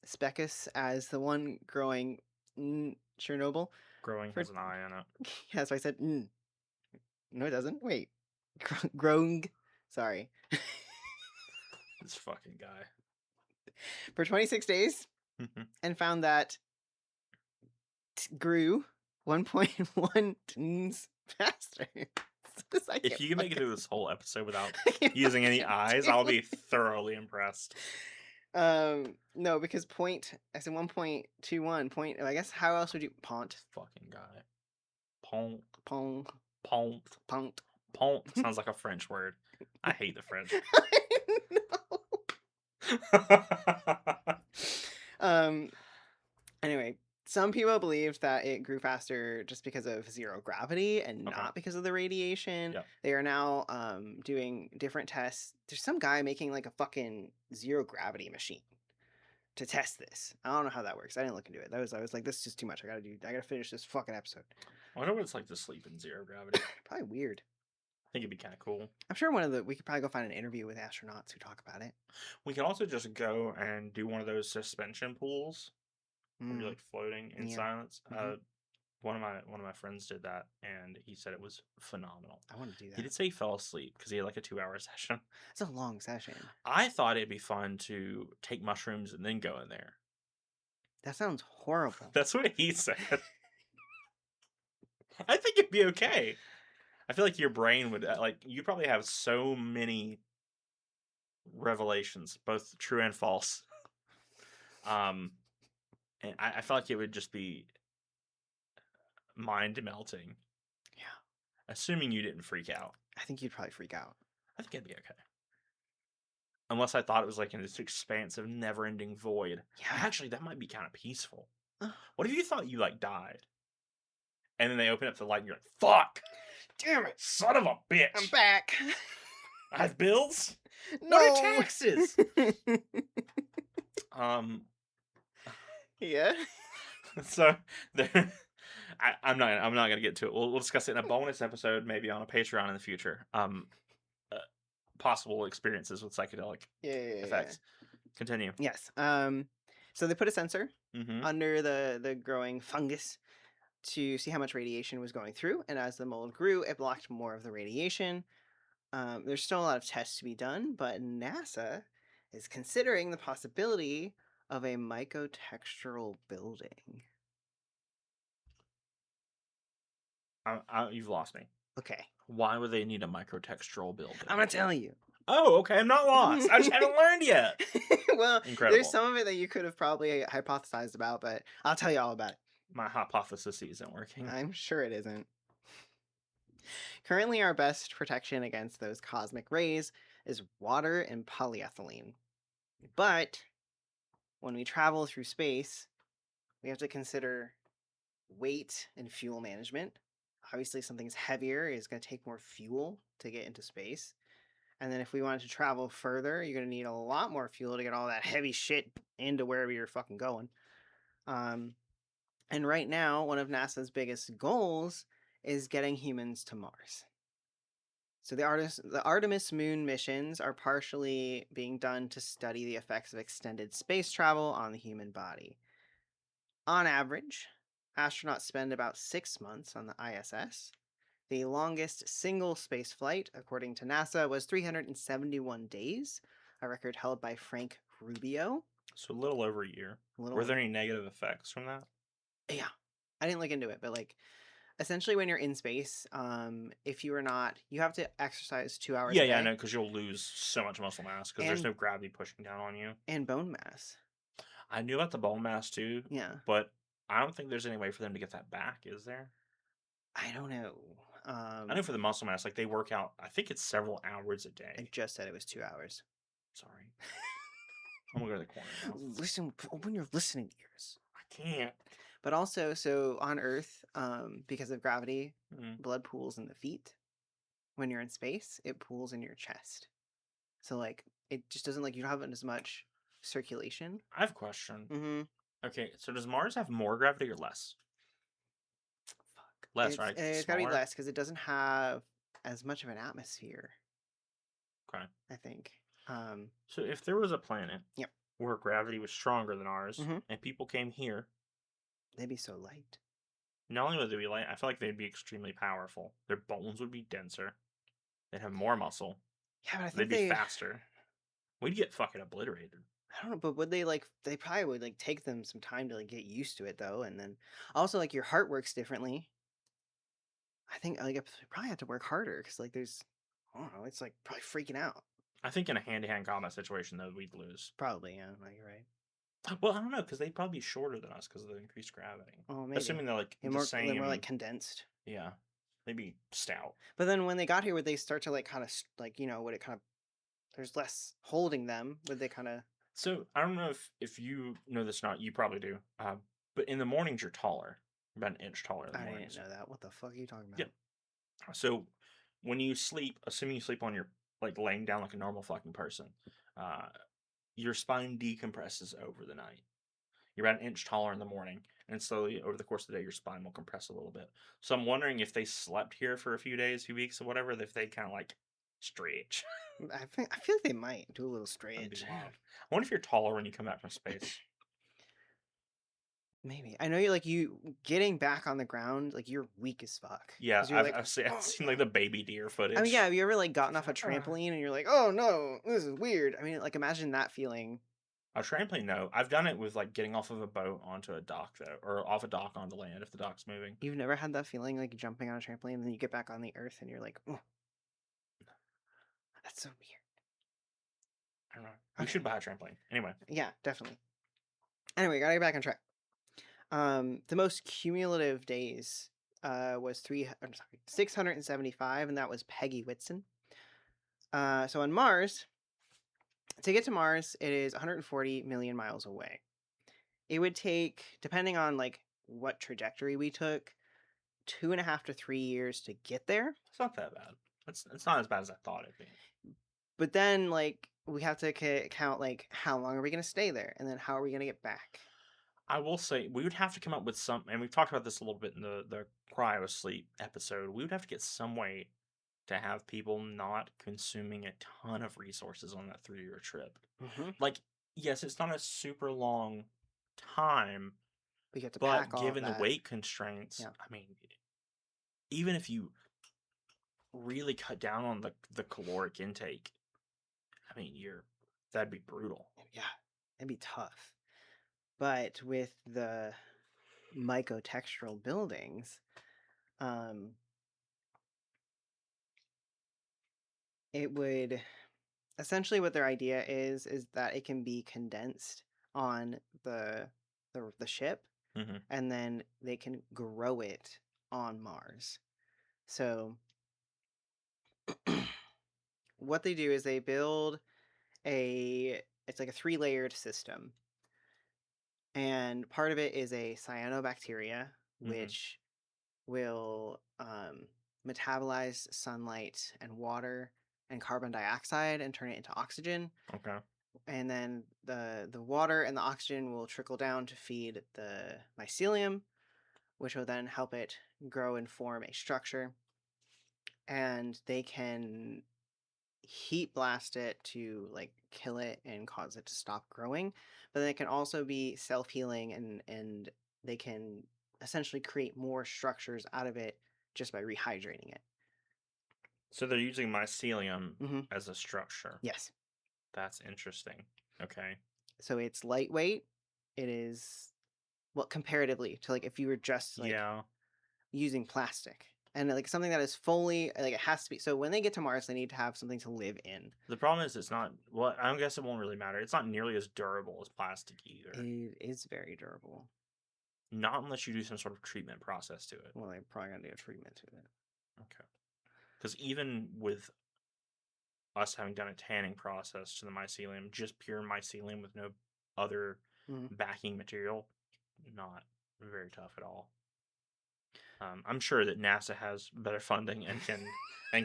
specus as the one growing in Chernobyl. Growing has an eye on it. Yeah, so I said, no, it doesn't. Wait, growing. Sorry. This fucking guy. For 26 days, and found that grew 1.1 tons faster. If you can make it through this whole episode without using any eyes, I'll be thoroughly impressed. No, because I said 1.21 point. I guess how else would you pont? Fucking guy. Ponk. Pont. Punt. Pont sounds like a French word. I hate the French. um. Anyway, some people believed that it grew faster just because of zero gravity and Okay. not because of the radiation. Yep. They are now doing different tests. There's some guy making like a fucking zero gravity machine to test this. I don't know how that works. I didn't look into it. I was like, this is just too much. I gotta finish this fucking episode. I wonder what it's like to sleep in zero gravity. Probably weird. I think it'd be kind of cool. I'm sure we could probably go find an interview with astronauts who talk about it. We can also just go and do one of those suspension pools where you're Mm, like floating in yeah. silence. Mhm. One of my friends did that, and he said it was phenomenal. I want to do He that. did say he fell asleep because he had like a 2 hour session. It's a long session. I thought it'd be fun to take mushrooms and then go in there. That sounds horrible. That's what he said. I think it'd be okay. I feel like your brain would like you probably have so many revelations, both true and false. And I feel like it would just be mind melting. Yeah. Assuming you didn't freak out. I think you'd probably freak out. I think it'd be okay. Unless I thought it was like in this expansive, never ending void. Yeah. Actually, that might be kind of peaceful. What if you thought you like died? And then they open up the light and you're like, fuck! Damn it! Son of a bitch! I'm back. I have bills? No. What are taxes? Yeah. So there I'm not gonna get to it. We'll discuss it in a bonus episode, maybe on a Patreon in the future. Possible experiences with psychedelic Yeah. effects. Continue. Yes. So they put a sensor Mm-hmm. under the growing fungus to see how much radiation was going through, and as the mold grew, it blocked more of the radiation. There's still a lot of tests to be done, but NASA is considering the possibility of a mycotextural building. You've lost me. Okay, Why would they need a microtextural building? I'm not telling you. Oh, okay. I'm not lost. I just haven't learned yet. Well, Incredible. there's some of it that you could have probably hypothesized about, but I'll tell you all about it. My hypothesis isn't working. I'm sure it isn't. Currently, our best protection against those cosmic rays is water and polyethylene. But when we travel through space, we have to consider weight and fuel management. Obviously, something's heavier is going to take more fuel to get into space. And then if we wanted to travel further, you're going to need a lot more fuel to get all that heavy shit into wherever you're fucking going. And right now, one of NASA's biggest goals is getting humans to Mars. So the Artemis moon missions are partially being done to study the effects of extended space travel on the human body. On average, astronauts spend about 6 months on the ISS. The longest single space flight, according to NASA, was 371 days, a record held by Frank Rubio. So a little over a year. Were there any negative effects from that? Yeah. I didn't look into it, but like essentially when you're in space, if you are not, you have to exercise 2 hours a day. Yeah, I know, because you'll lose so much muscle mass because there's no gravity pushing down on you. And bone mass. I knew about the bone mass too. Yeah. But I don't think there's any way for them to get that back, is there? I don't know. I know for the muscle mass, like they work out, I think it's several hours a day. I just said it was 2 hours. Sorry. I'm gonna go to the corner now. Listen, open your listening ears. I can't. But also, so on Earth, because of gravity, blood pools in the feet. When you're in space, it pools in your chest. So like, it just doesn't you don't have as much circulation. I have a question. Mm-hmm. Okay, so does Mars have more gravity or less? Fuck. Less, right? It's gotta be less because it doesn't have as much of an atmosphere. Okay. I think. So if there was a planet, yep, where gravity was stronger than ours, and people came here, they'd be so light. Not only would they be light, I feel like they'd be extremely powerful. Their bones would be denser. They'd have more muscle. Yeah, but I think they'd be faster. We'd get fucking obliterated. I don't know, but would they they probably would take them some time to get used to it though, and then also your heart works differently. I think you probably have to work harder because there's, I don't know, it's probably freaking out. I think in a hand-to-hand combat situation though, we'd lose. Probably, yeah. No, you're right. Well, I don't know, because they'd probably be shorter than us because of the increased gravity. Oh, maybe. Assuming they're the more, same. They're more condensed. Yeah. maybe stout. But then when they got here, would they start to like kind of like would it kind of there's less holding them? Would they kind of? So I don't know if you know this or not. You probably do. But in the mornings you're taller, about an inch taller in the I didn't mornings. know that. What the fuck are you talking Yeah. about? So when you sleep, assuming you sleep on your like laying down like a normal fucking person, uh, your spine decompresses over the night. You're about an inch taller in the morning, and slowly over the course of the day, your spine will compress a little bit. So I'm wondering if they slept here for a few days, few weeks, or whatever, if they kind of like stretch. I feel like they might do a little That'd be stretch. wild. I wonder if you're taller when you come back from space. Maybe. I know you getting back on the ground, like you're weak as fuck. Yeah, 'Cause you're like, I've oh seen like no. the baby deer I mean, yeah, footage. have you ever like gotten It's off a like, "Ah." trampoline and you're like, oh no, this is weird. I mean, like imagine that feeling. A trampoline, no. I've done it with like getting off of a boat onto a dock though, or off a dock onto land if the dock's moving. You've never had that feeling like jumping on a trampoline and then you get back on the earth and you're like, oh, that's so weird. I don't know. We Okay. should buy a trampoline. Anyway. Yeah, definitely. Anyway, gotta get back on track. The most cumulative days was 675, and that was Peggy Whitson. So on Mars, to get to Mars, it is 140 million miles away. It would take, depending on like what trajectory we took, 2.5 to 3 years to get there. It's not that bad. It's not as bad as I thought it'd be. But then like we have to count like how long are we going to stay there, and then how are we going to get back? I will say we would have to come up with some, and we've talked about this a little bit in the cryo sleep episode. We would have to get some way to have people not consuming a ton of resources on that 3 year trip. Mm-hmm. Like, yes, it's not a super long time, We get to but pack all of given the that. weight constraints, Yeah. I mean, even if you really cut down on the caloric intake, I mean, that'd be brutal. Yeah, it'd be tough. But with the mycotextural buildings, um, it would essentially what their idea is that it can be condensed on the ship, Hmm. and then they can grow it on Mars. So what they do is they build it's like a 3-layered system, and part of it is a cyanobacteria Hmm. which will metabolize sunlight and water and carbon dioxide and turn it into oxygen. Okay. And then the water and the oxygen will trickle down to feed the mycelium, which will then help it grow and form a structure. And they can heat blast it to like kill it and cause it to stop growing. But then it can also be self-healing, and they can essentially create more structures out of it just by rehydrating it. So they're using mycelium Hmm. as a structure. Yes. That's interesting. Okay. So it's lightweight. It is, well, comparatively to like if you were just like Yeah. using plastic, and like something that is fully like it has to be. So when they get to Mars, they need to have something to live in. The problem is it's not, well, I guess it won't really matter. It's not nearly as durable as plastic either. It is very durable. Not unless you do some sort of treatment process to it. Well, they're probably gonna do a treatment to it. Okay. Because even with us having done a tanning process to the mycelium, just pure mycelium with no other Mhm. backing material, not very tough at all. I'm sure that NASA has better funding and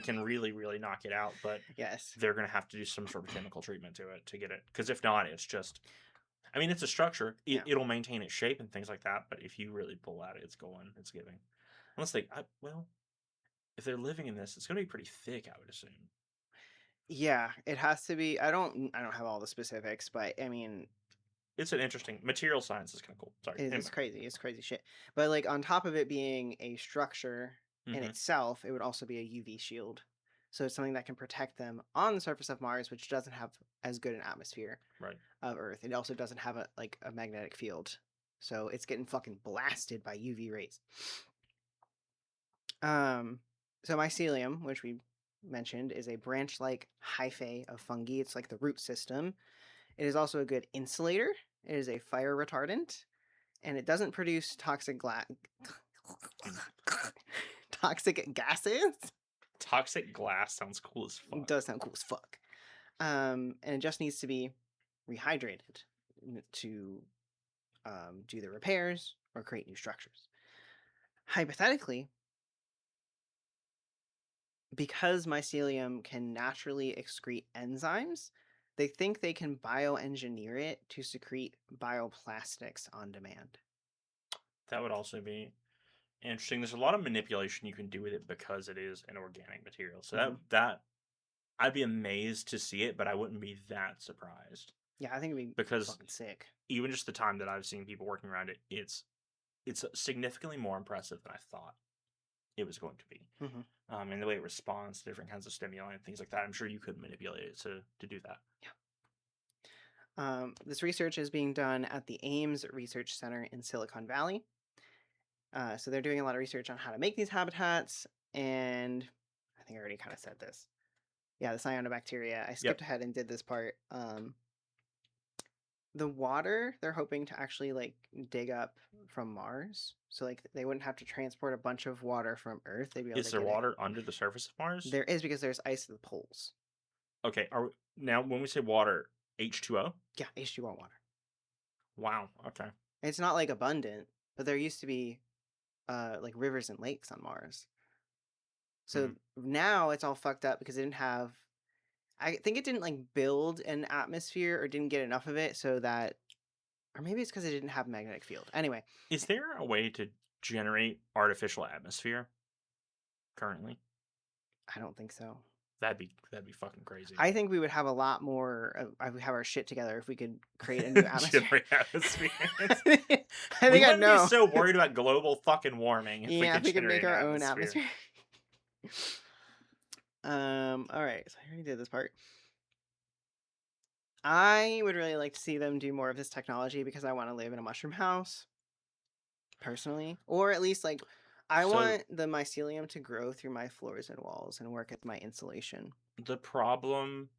can really knock it out, but Yes. they're going to have to do some sort of chemical treatment to it to get it. Because if not, it's just, I mean, it's a structure. Yeah. It'll maintain its shape and things like that. But if you really pull at it, it's giving. Unless well, if they're living in this, it's going to be pretty thick, I would assume. Yeah, it has to be. I don't have all the specifics, but I mean, It's an interesting material science is kind of cool. Sorry. it's Anyway. crazy. It's crazy shit. But like on top of it being a structure in Hmm. itself, it would also be a UV shield. So it's something that can protect them on the surface of Mars, which doesn't have as good an atmosphere Right. of Earth. It also doesn't have a magnetic field. So it's getting fucking blasted by UV rays. So mycelium, which we mentioned, is a branch-like hyphae of fungi. It's like the root system. It is also a good insulator. It is a fire retardant, and it doesn't produce toxic gases. Toxic glass sounds cool as It fuck. does sound cool as fuck. And it just needs to be rehydrated to do the repairs or create new structures. Hypothetically, because mycelium can naturally excrete enzymes, they think they can bioengineer it to secrete bioplastics on demand. That would also be interesting. There's a lot of manipulation you can do with it because it is an organic material. So Hmm. that I'd be amazed to see it, but I wouldn't be that surprised Yeah, I think it'd be because fucking sick. even just the time that I've seen people working around it, it's significantly more impressive than I thought it was going to be. Hmm. And the way it responds to different kinds of stimuli and things like that, I'm sure you could manipulate it to do that. This research is being done at the Ames Research Center in Silicon Valley. So they're doing a lot of research on how to make these habitats, and I think I already kind of said this. Yeah, the cyanobacteria. I skipped Yep. ahead and did this part. The water they're hoping to actually like dig up from Mars, so like they wouldn't have to transport a bunch of water from Earth. They'd be able Is to there get it. water under the surface of Mars? There is because there's ice at the poles. Okay. Now when we say water, H2O? Yeah, H2O water. Wow. Okay. It's not like abundant, but there used to be like rivers and lakes on Mars. So Mhm. now it's all fucked up because it didn't have. I think it didn't like build an atmosphere or didn't get enough of it so that, or maybe it's because it didn't have magnetic field. Anyway, Is there a way to generate artificial atmosphere currently? I don't think so. That'd be fucking crazy. I think we would have a lot more. We have our shit together if we could create a new atmosphere. Generate atmosphere. I We think I'd wouldn't be know. so worried about global fucking warming if we Yeah, could if we could make generate an our own atmosphere. atmosphere. All right. So I already did this part. I would really like to see them do more of this technology because I want to live in a mushroom house personally, or at least like I So want the mycelium to grow through my floors and walls and work as my insulation. the problem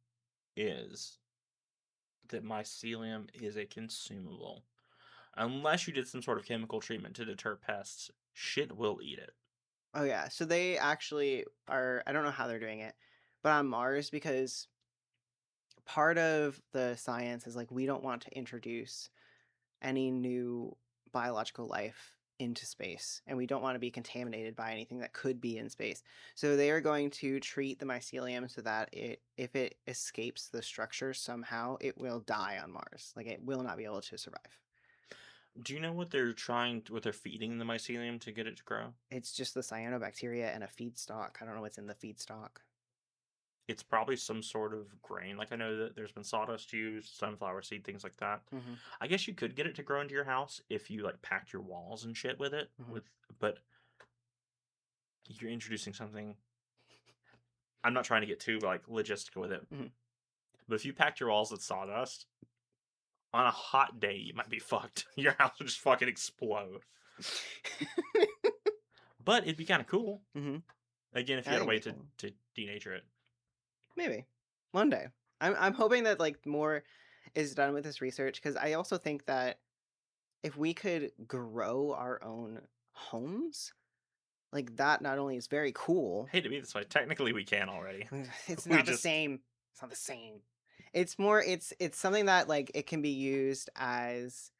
is that mycelium is a consumable. Unless you did some sort of chemical treatment to deter pests, shit will eat it. Oh yeah, so they actually are. I don't know how they're doing it, but on Mars because part of the science is like we don't want to introduce any new biological life into space and we don't want to be contaminated by anything that could be in space. So they are going to treat the mycelium so that it if it escapes the structure somehow, it will die on Mars. Like it will not be able to survive. Do you know what they're feeding the mycelium to get it to grow? It's just the cyanobacteria and a feedstock. I don't know what's in the feedstock. It's probably some sort of grain. Like I know that there's been sawdust used, sunflower seed, things like that. Hmm. I guess you could get it to grow into your house if you like packed your walls and shit with it. Hmm. But you're introducing something. I'm not trying to get too like logistical with it, Hmm. but if you packed your walls with sawdust on a hot day, you might be fucked. Your house would just fucking explode. But it'd be kind of cool. Hmm. Again, if you I had a think way it'd be cool. to denature it. Maybe one day. I'm hoping that like more is done with this research because I also think that if we could grow our own homes, like that not only is very cool, Hate to be this way. Technically, we can already. it's We not the just same. It's not the same. It's more it's something that like it can be used as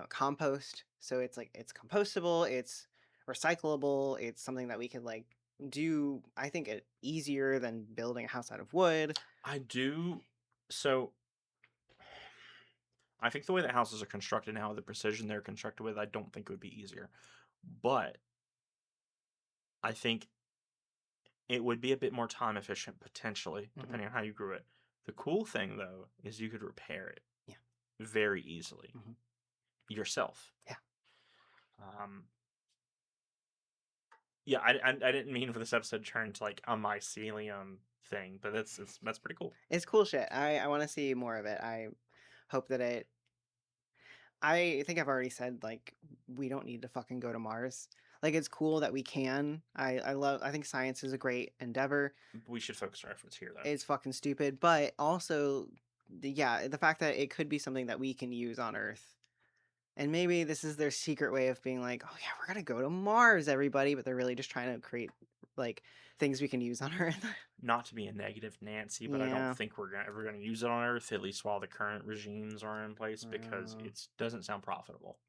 compost. So it's like it's compostable, it's recyclable, it's something that we could like do I think it easier than building a house out of wood. I do. So I think the way that houses are constructed now, the precision they're constructed with, I don't think it would be easier. But I think it would be a bit more time efficient potentially, Hmm. depending on how you grew it. The cool thing though is you could repair it Yeah. very easily Hmm. yourself. Yeah. Um, yeah, I didn't mean for this episode to turn into like a mycelium thing, but that's pretty cool. It's cool shit. I want to see more of it. I hope that it. I think I've already said like we don't need to fucking go to Mars. Like it's cool that we can. I love. I think science is a great endeavor. We should focus our efforts here though. It's fucking stupid, but also, yeah, the fact that it could be something that we can use on Earth And maybe this is their secret way of being like, oh yeah, we're gonna go to Mars, everybody, but they're really just trying to create like things we can use on Earth. Not to be a negative Nancy, but I don't Yeah. think we're ever going to use it on Earth, at least while the current regimes are in place, because Uh, it doesn't sound profitable.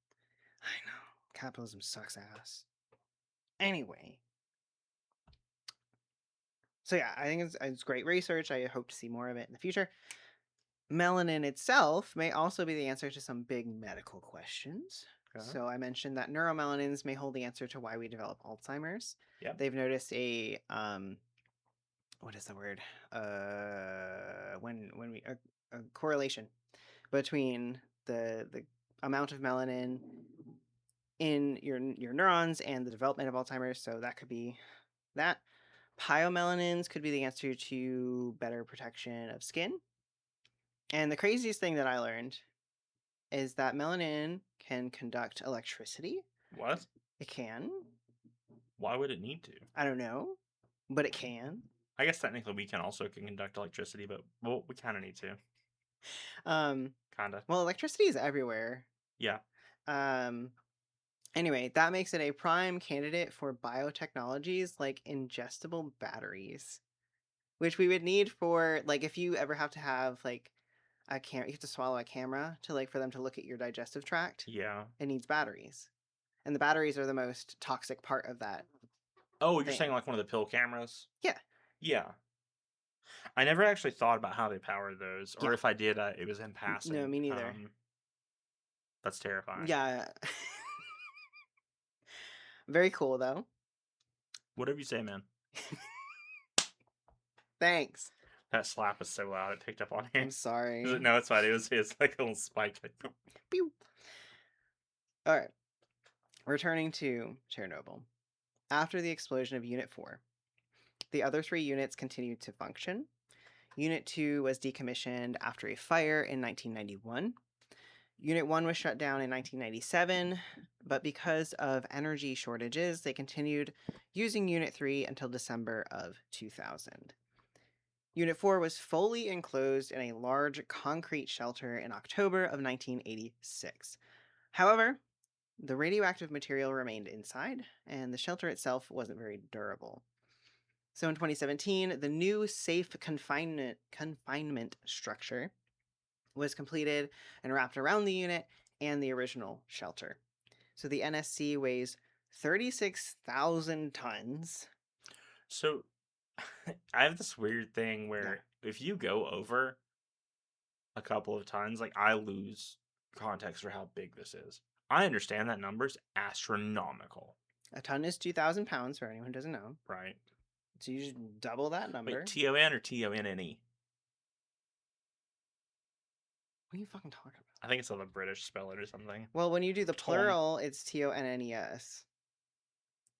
I know. Capitalism sucks ass. Anyway. So yeah, I think it's great research. I hope to see more of it in the future. Melanin itself may also be the answer to some big medical questions. Yeah. So I mentioned that neuromelanins may hold the answer to why we develop Alzheimer's. Yeah. They've noticed a what is the word? When we a correlation between the amount of melanin in your neurons and the development of Alzheimer's. So that could be that. Pyomelanins could be the answer to better protection of skin. And the craziest thing that I learned is that melanin can conduct electricity. What? It can. Why would it need to? I don't know, but it can. I guess technically we can also conduct electricity, but well, we kind of need to. Um, Kind of. well, electricity is everywhere. Yeah. Um, anyway, that makes it a prime candidate for biotechnologies like ingestible batteries, which we would need for like if you ever have to have like a camera, you have to swallow a camera to like for them to look at your digestive tract. Yeah. It needs batteries, and the batteries are the most toxic part of that Oh, you're thing. saying like one of the pill cameras? Yeah, Yeah. I never actually thought about how they power those, or yeah. if I did, it was in No, passing. me neither. That's terrifying. Yeah. Very cool though. Whatever you say, man. Thanks. That slap was so loud it picked up on here. I'm sorry. No, it's fine. It's like a little spike. Pew. All right. Returning to Chernobyl. After the explosion of Unit 4, the other three units continued to function. Unit 2 was decommissioned after a fire in 1991. Unit 1 was shut down in 1997, but because of energy shortages, they continued using Unit 3 until December of 2000. Unit 4 was fully enclosed in a large concrete shelter in October of 1986. However, the radioactive material remained inside, and the shelter itself wasn't very durable. So in 2017, the new safe confinement structure was completed and wrapped around the unit and the original shelter. So the NSC weighs 36,000 tons. So I have this weird thing where if you go over a couple of tons, like I lose context for how big this is. I understand that number's astronomical, A ton is 2,000 pounds, for anyone who doesn't know. right? So you just double that number. Wait, TON or TONNE? What are you fucking talking about? I think it's on the British spell it or something. Well, when you do the Ton. plural, it's TONNES.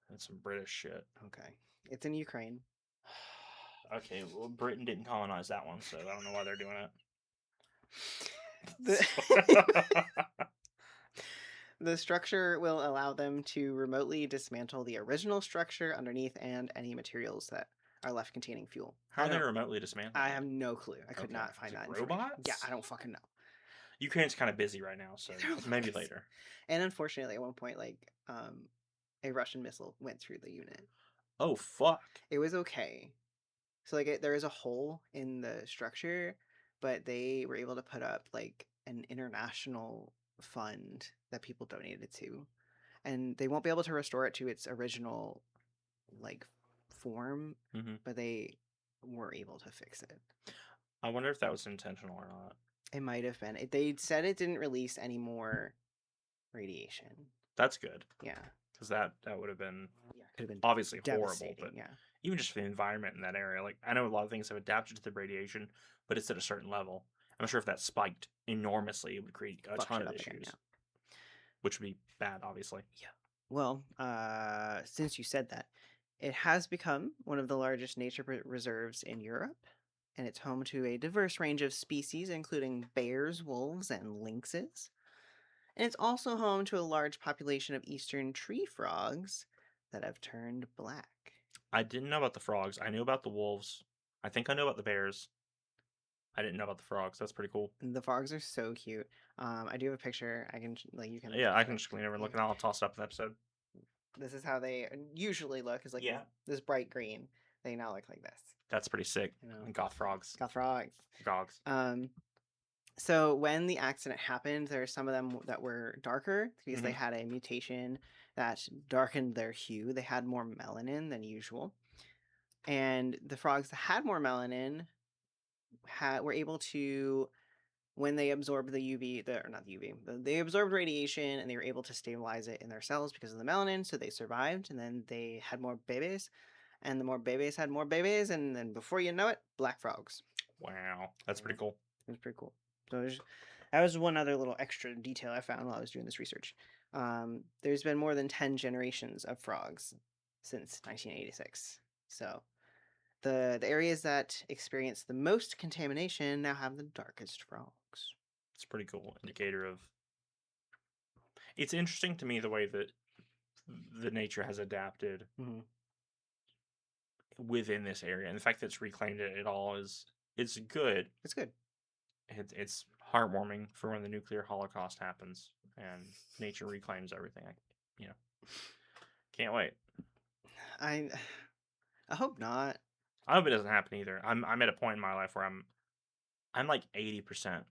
That's some British shit. Okay. It's in Ukraine. Okay, well, Britain didn't colonize that one, so I don't know why they're doing it. The, the structure will allow them to remotely dismantle the original structure underneath and any materials that are left containing fuel. How are they remotely dismantled? I have no clue. I could Okay. not find Is it that information. robots? Yeah, I don't fucking know. Ukraine's kind of busy right now, so maybe later. And unfortunately, at one point, like a Russian missile went through the unit. Oh fuck! It was okay. So like there is a hole in the structure, but they were able to put up like an international fund that people donated to, and they won't be able to restore it to its original like form, but they were able to fix it. I wonder if that was intentional or not. It might have been. They said it didn't release any more radiation. That's good. Yeah. Because that would have been could have been obviously horrible, but yeah. Even just for the environment in that area. Like I know a lot of things have adapted to the radiation, but it's at a certain level. I'm not sure if that spiked enormously, it would create a ton of issues, again, yeah. Which would be bad, obviously. Yeah. Well, since you said that, it has become one of the largest nature reserves in Europe, and it's home to a diverse range of species, including bears, wolves, and lynxes. And it's also home to a large population of eastern tree frogs that have turned black. I didn't know about the frogs. I knew about the wolves. I think I know about the bears. I didn't know about the frogs. That's pretty cool. The frogs are so cute. I do have a picture. I can you can Yeah, look I at can it. just clean over and look, Yeah. and I'll toss it up in the episode. This is how they usually look. Is like Yeah. this bright green. They now look like this. That's pretty sick. You know, Goth frogs. got frogs. Gogs. So when the accident happened, there are some of them that were darker because they Mhm. had a mutation that darkened their hue. They had more melanin than usual, and the frogs that had more melanin were able to, when they absorbed the UV, or not the UV, they absorbed radiation and they were able to stabilize it in their cells because of the melanin. So they survived, and then they had more babies, and the more babies had more babies, and then before you know it, black frogs. Wow. That's Yeah. pretty cool. It was pretty cool. So that was one other little extra detail I found while I was doing this research. There's been more than 10 generations of frogs since 1986. So the areas that experience the most contamination now have the darkest frogs. It's a pretty cool indicator of. It's interesting to me the way that the nature has adapted Mm-hmm. within this area, and the fact that it's reclaimed it at all it's good. It's good. It's heartwarming for when the nuclear holocaust happens and nature reclaims everything. Can't wait. I hope not. I hope it doesn't happen either. I'm at a point in my life where I'm like 80%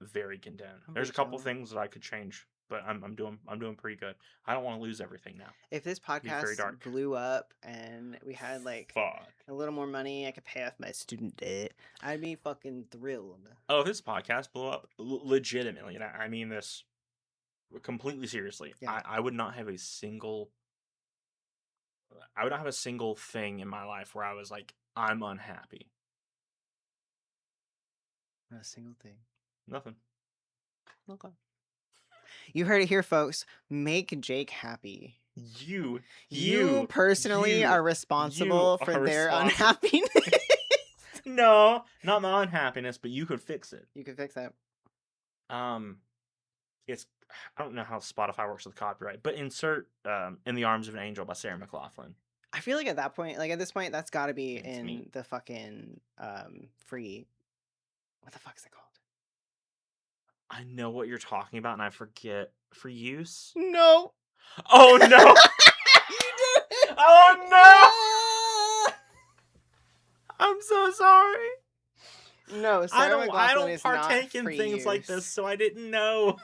very content. There's a couple things that I could change, but I'm doing pretty good. I don't want to lose everything now. If this Be very podcast dark. blew up and we had like Fuck. a little more money, I could pay off my student debt, I'd be fucking thrilled. Oh, if this podcast blew up, legitimately, and I mean this completely seriously. Yeah. I would not have a single. I would not have a single thing in my life where I was like, I'm unhappy. Not a single thing. Nothing. Okay. You heard it here, folks. Make Jake happy. You personally are responsible for their unhappiness. No, not my unhappiness, but you could fix it. You can fix that. It's I don't know how Spotify works with copyright, but insert "In the Arms of an Angel" by Sarah McLachlan. I feel like at this point, that's got to be It's in me. the fucking free. What the fuck is it called? I know what you're talking about, and I forget. For use? No. Oh no! You did it! Oh no! I'm so sorry. No, Sarah McLachlan I don't is partake not in free things like use. this, so I didn't know.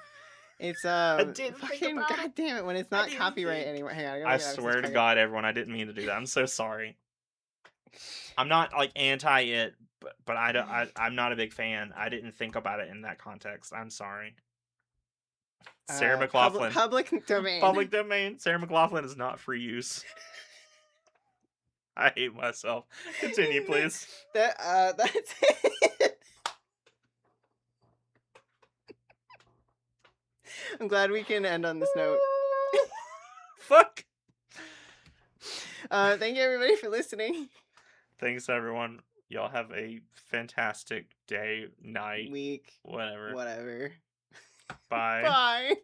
It's didn't think fucking about it. god damn it when it's not didn't copyright think. anymore. Hang on, I swear to God, everyone, I didn't mean to do that. I'm so sorry. I'm not like anti it, but I'm not a big fan. I didn't think about it in that context. I'm sorry. Sarah McLachlan. Public domain. Public domain. Sarah McLachlan is not free use. I hate myself. Continue, please. That's it. I'm glad we can end on this note. Fuck. Thank you everybody for listening. Thanks everyone. Y'all have a fantastic day, night, Week. whatever. Whatever. Bye. Bye.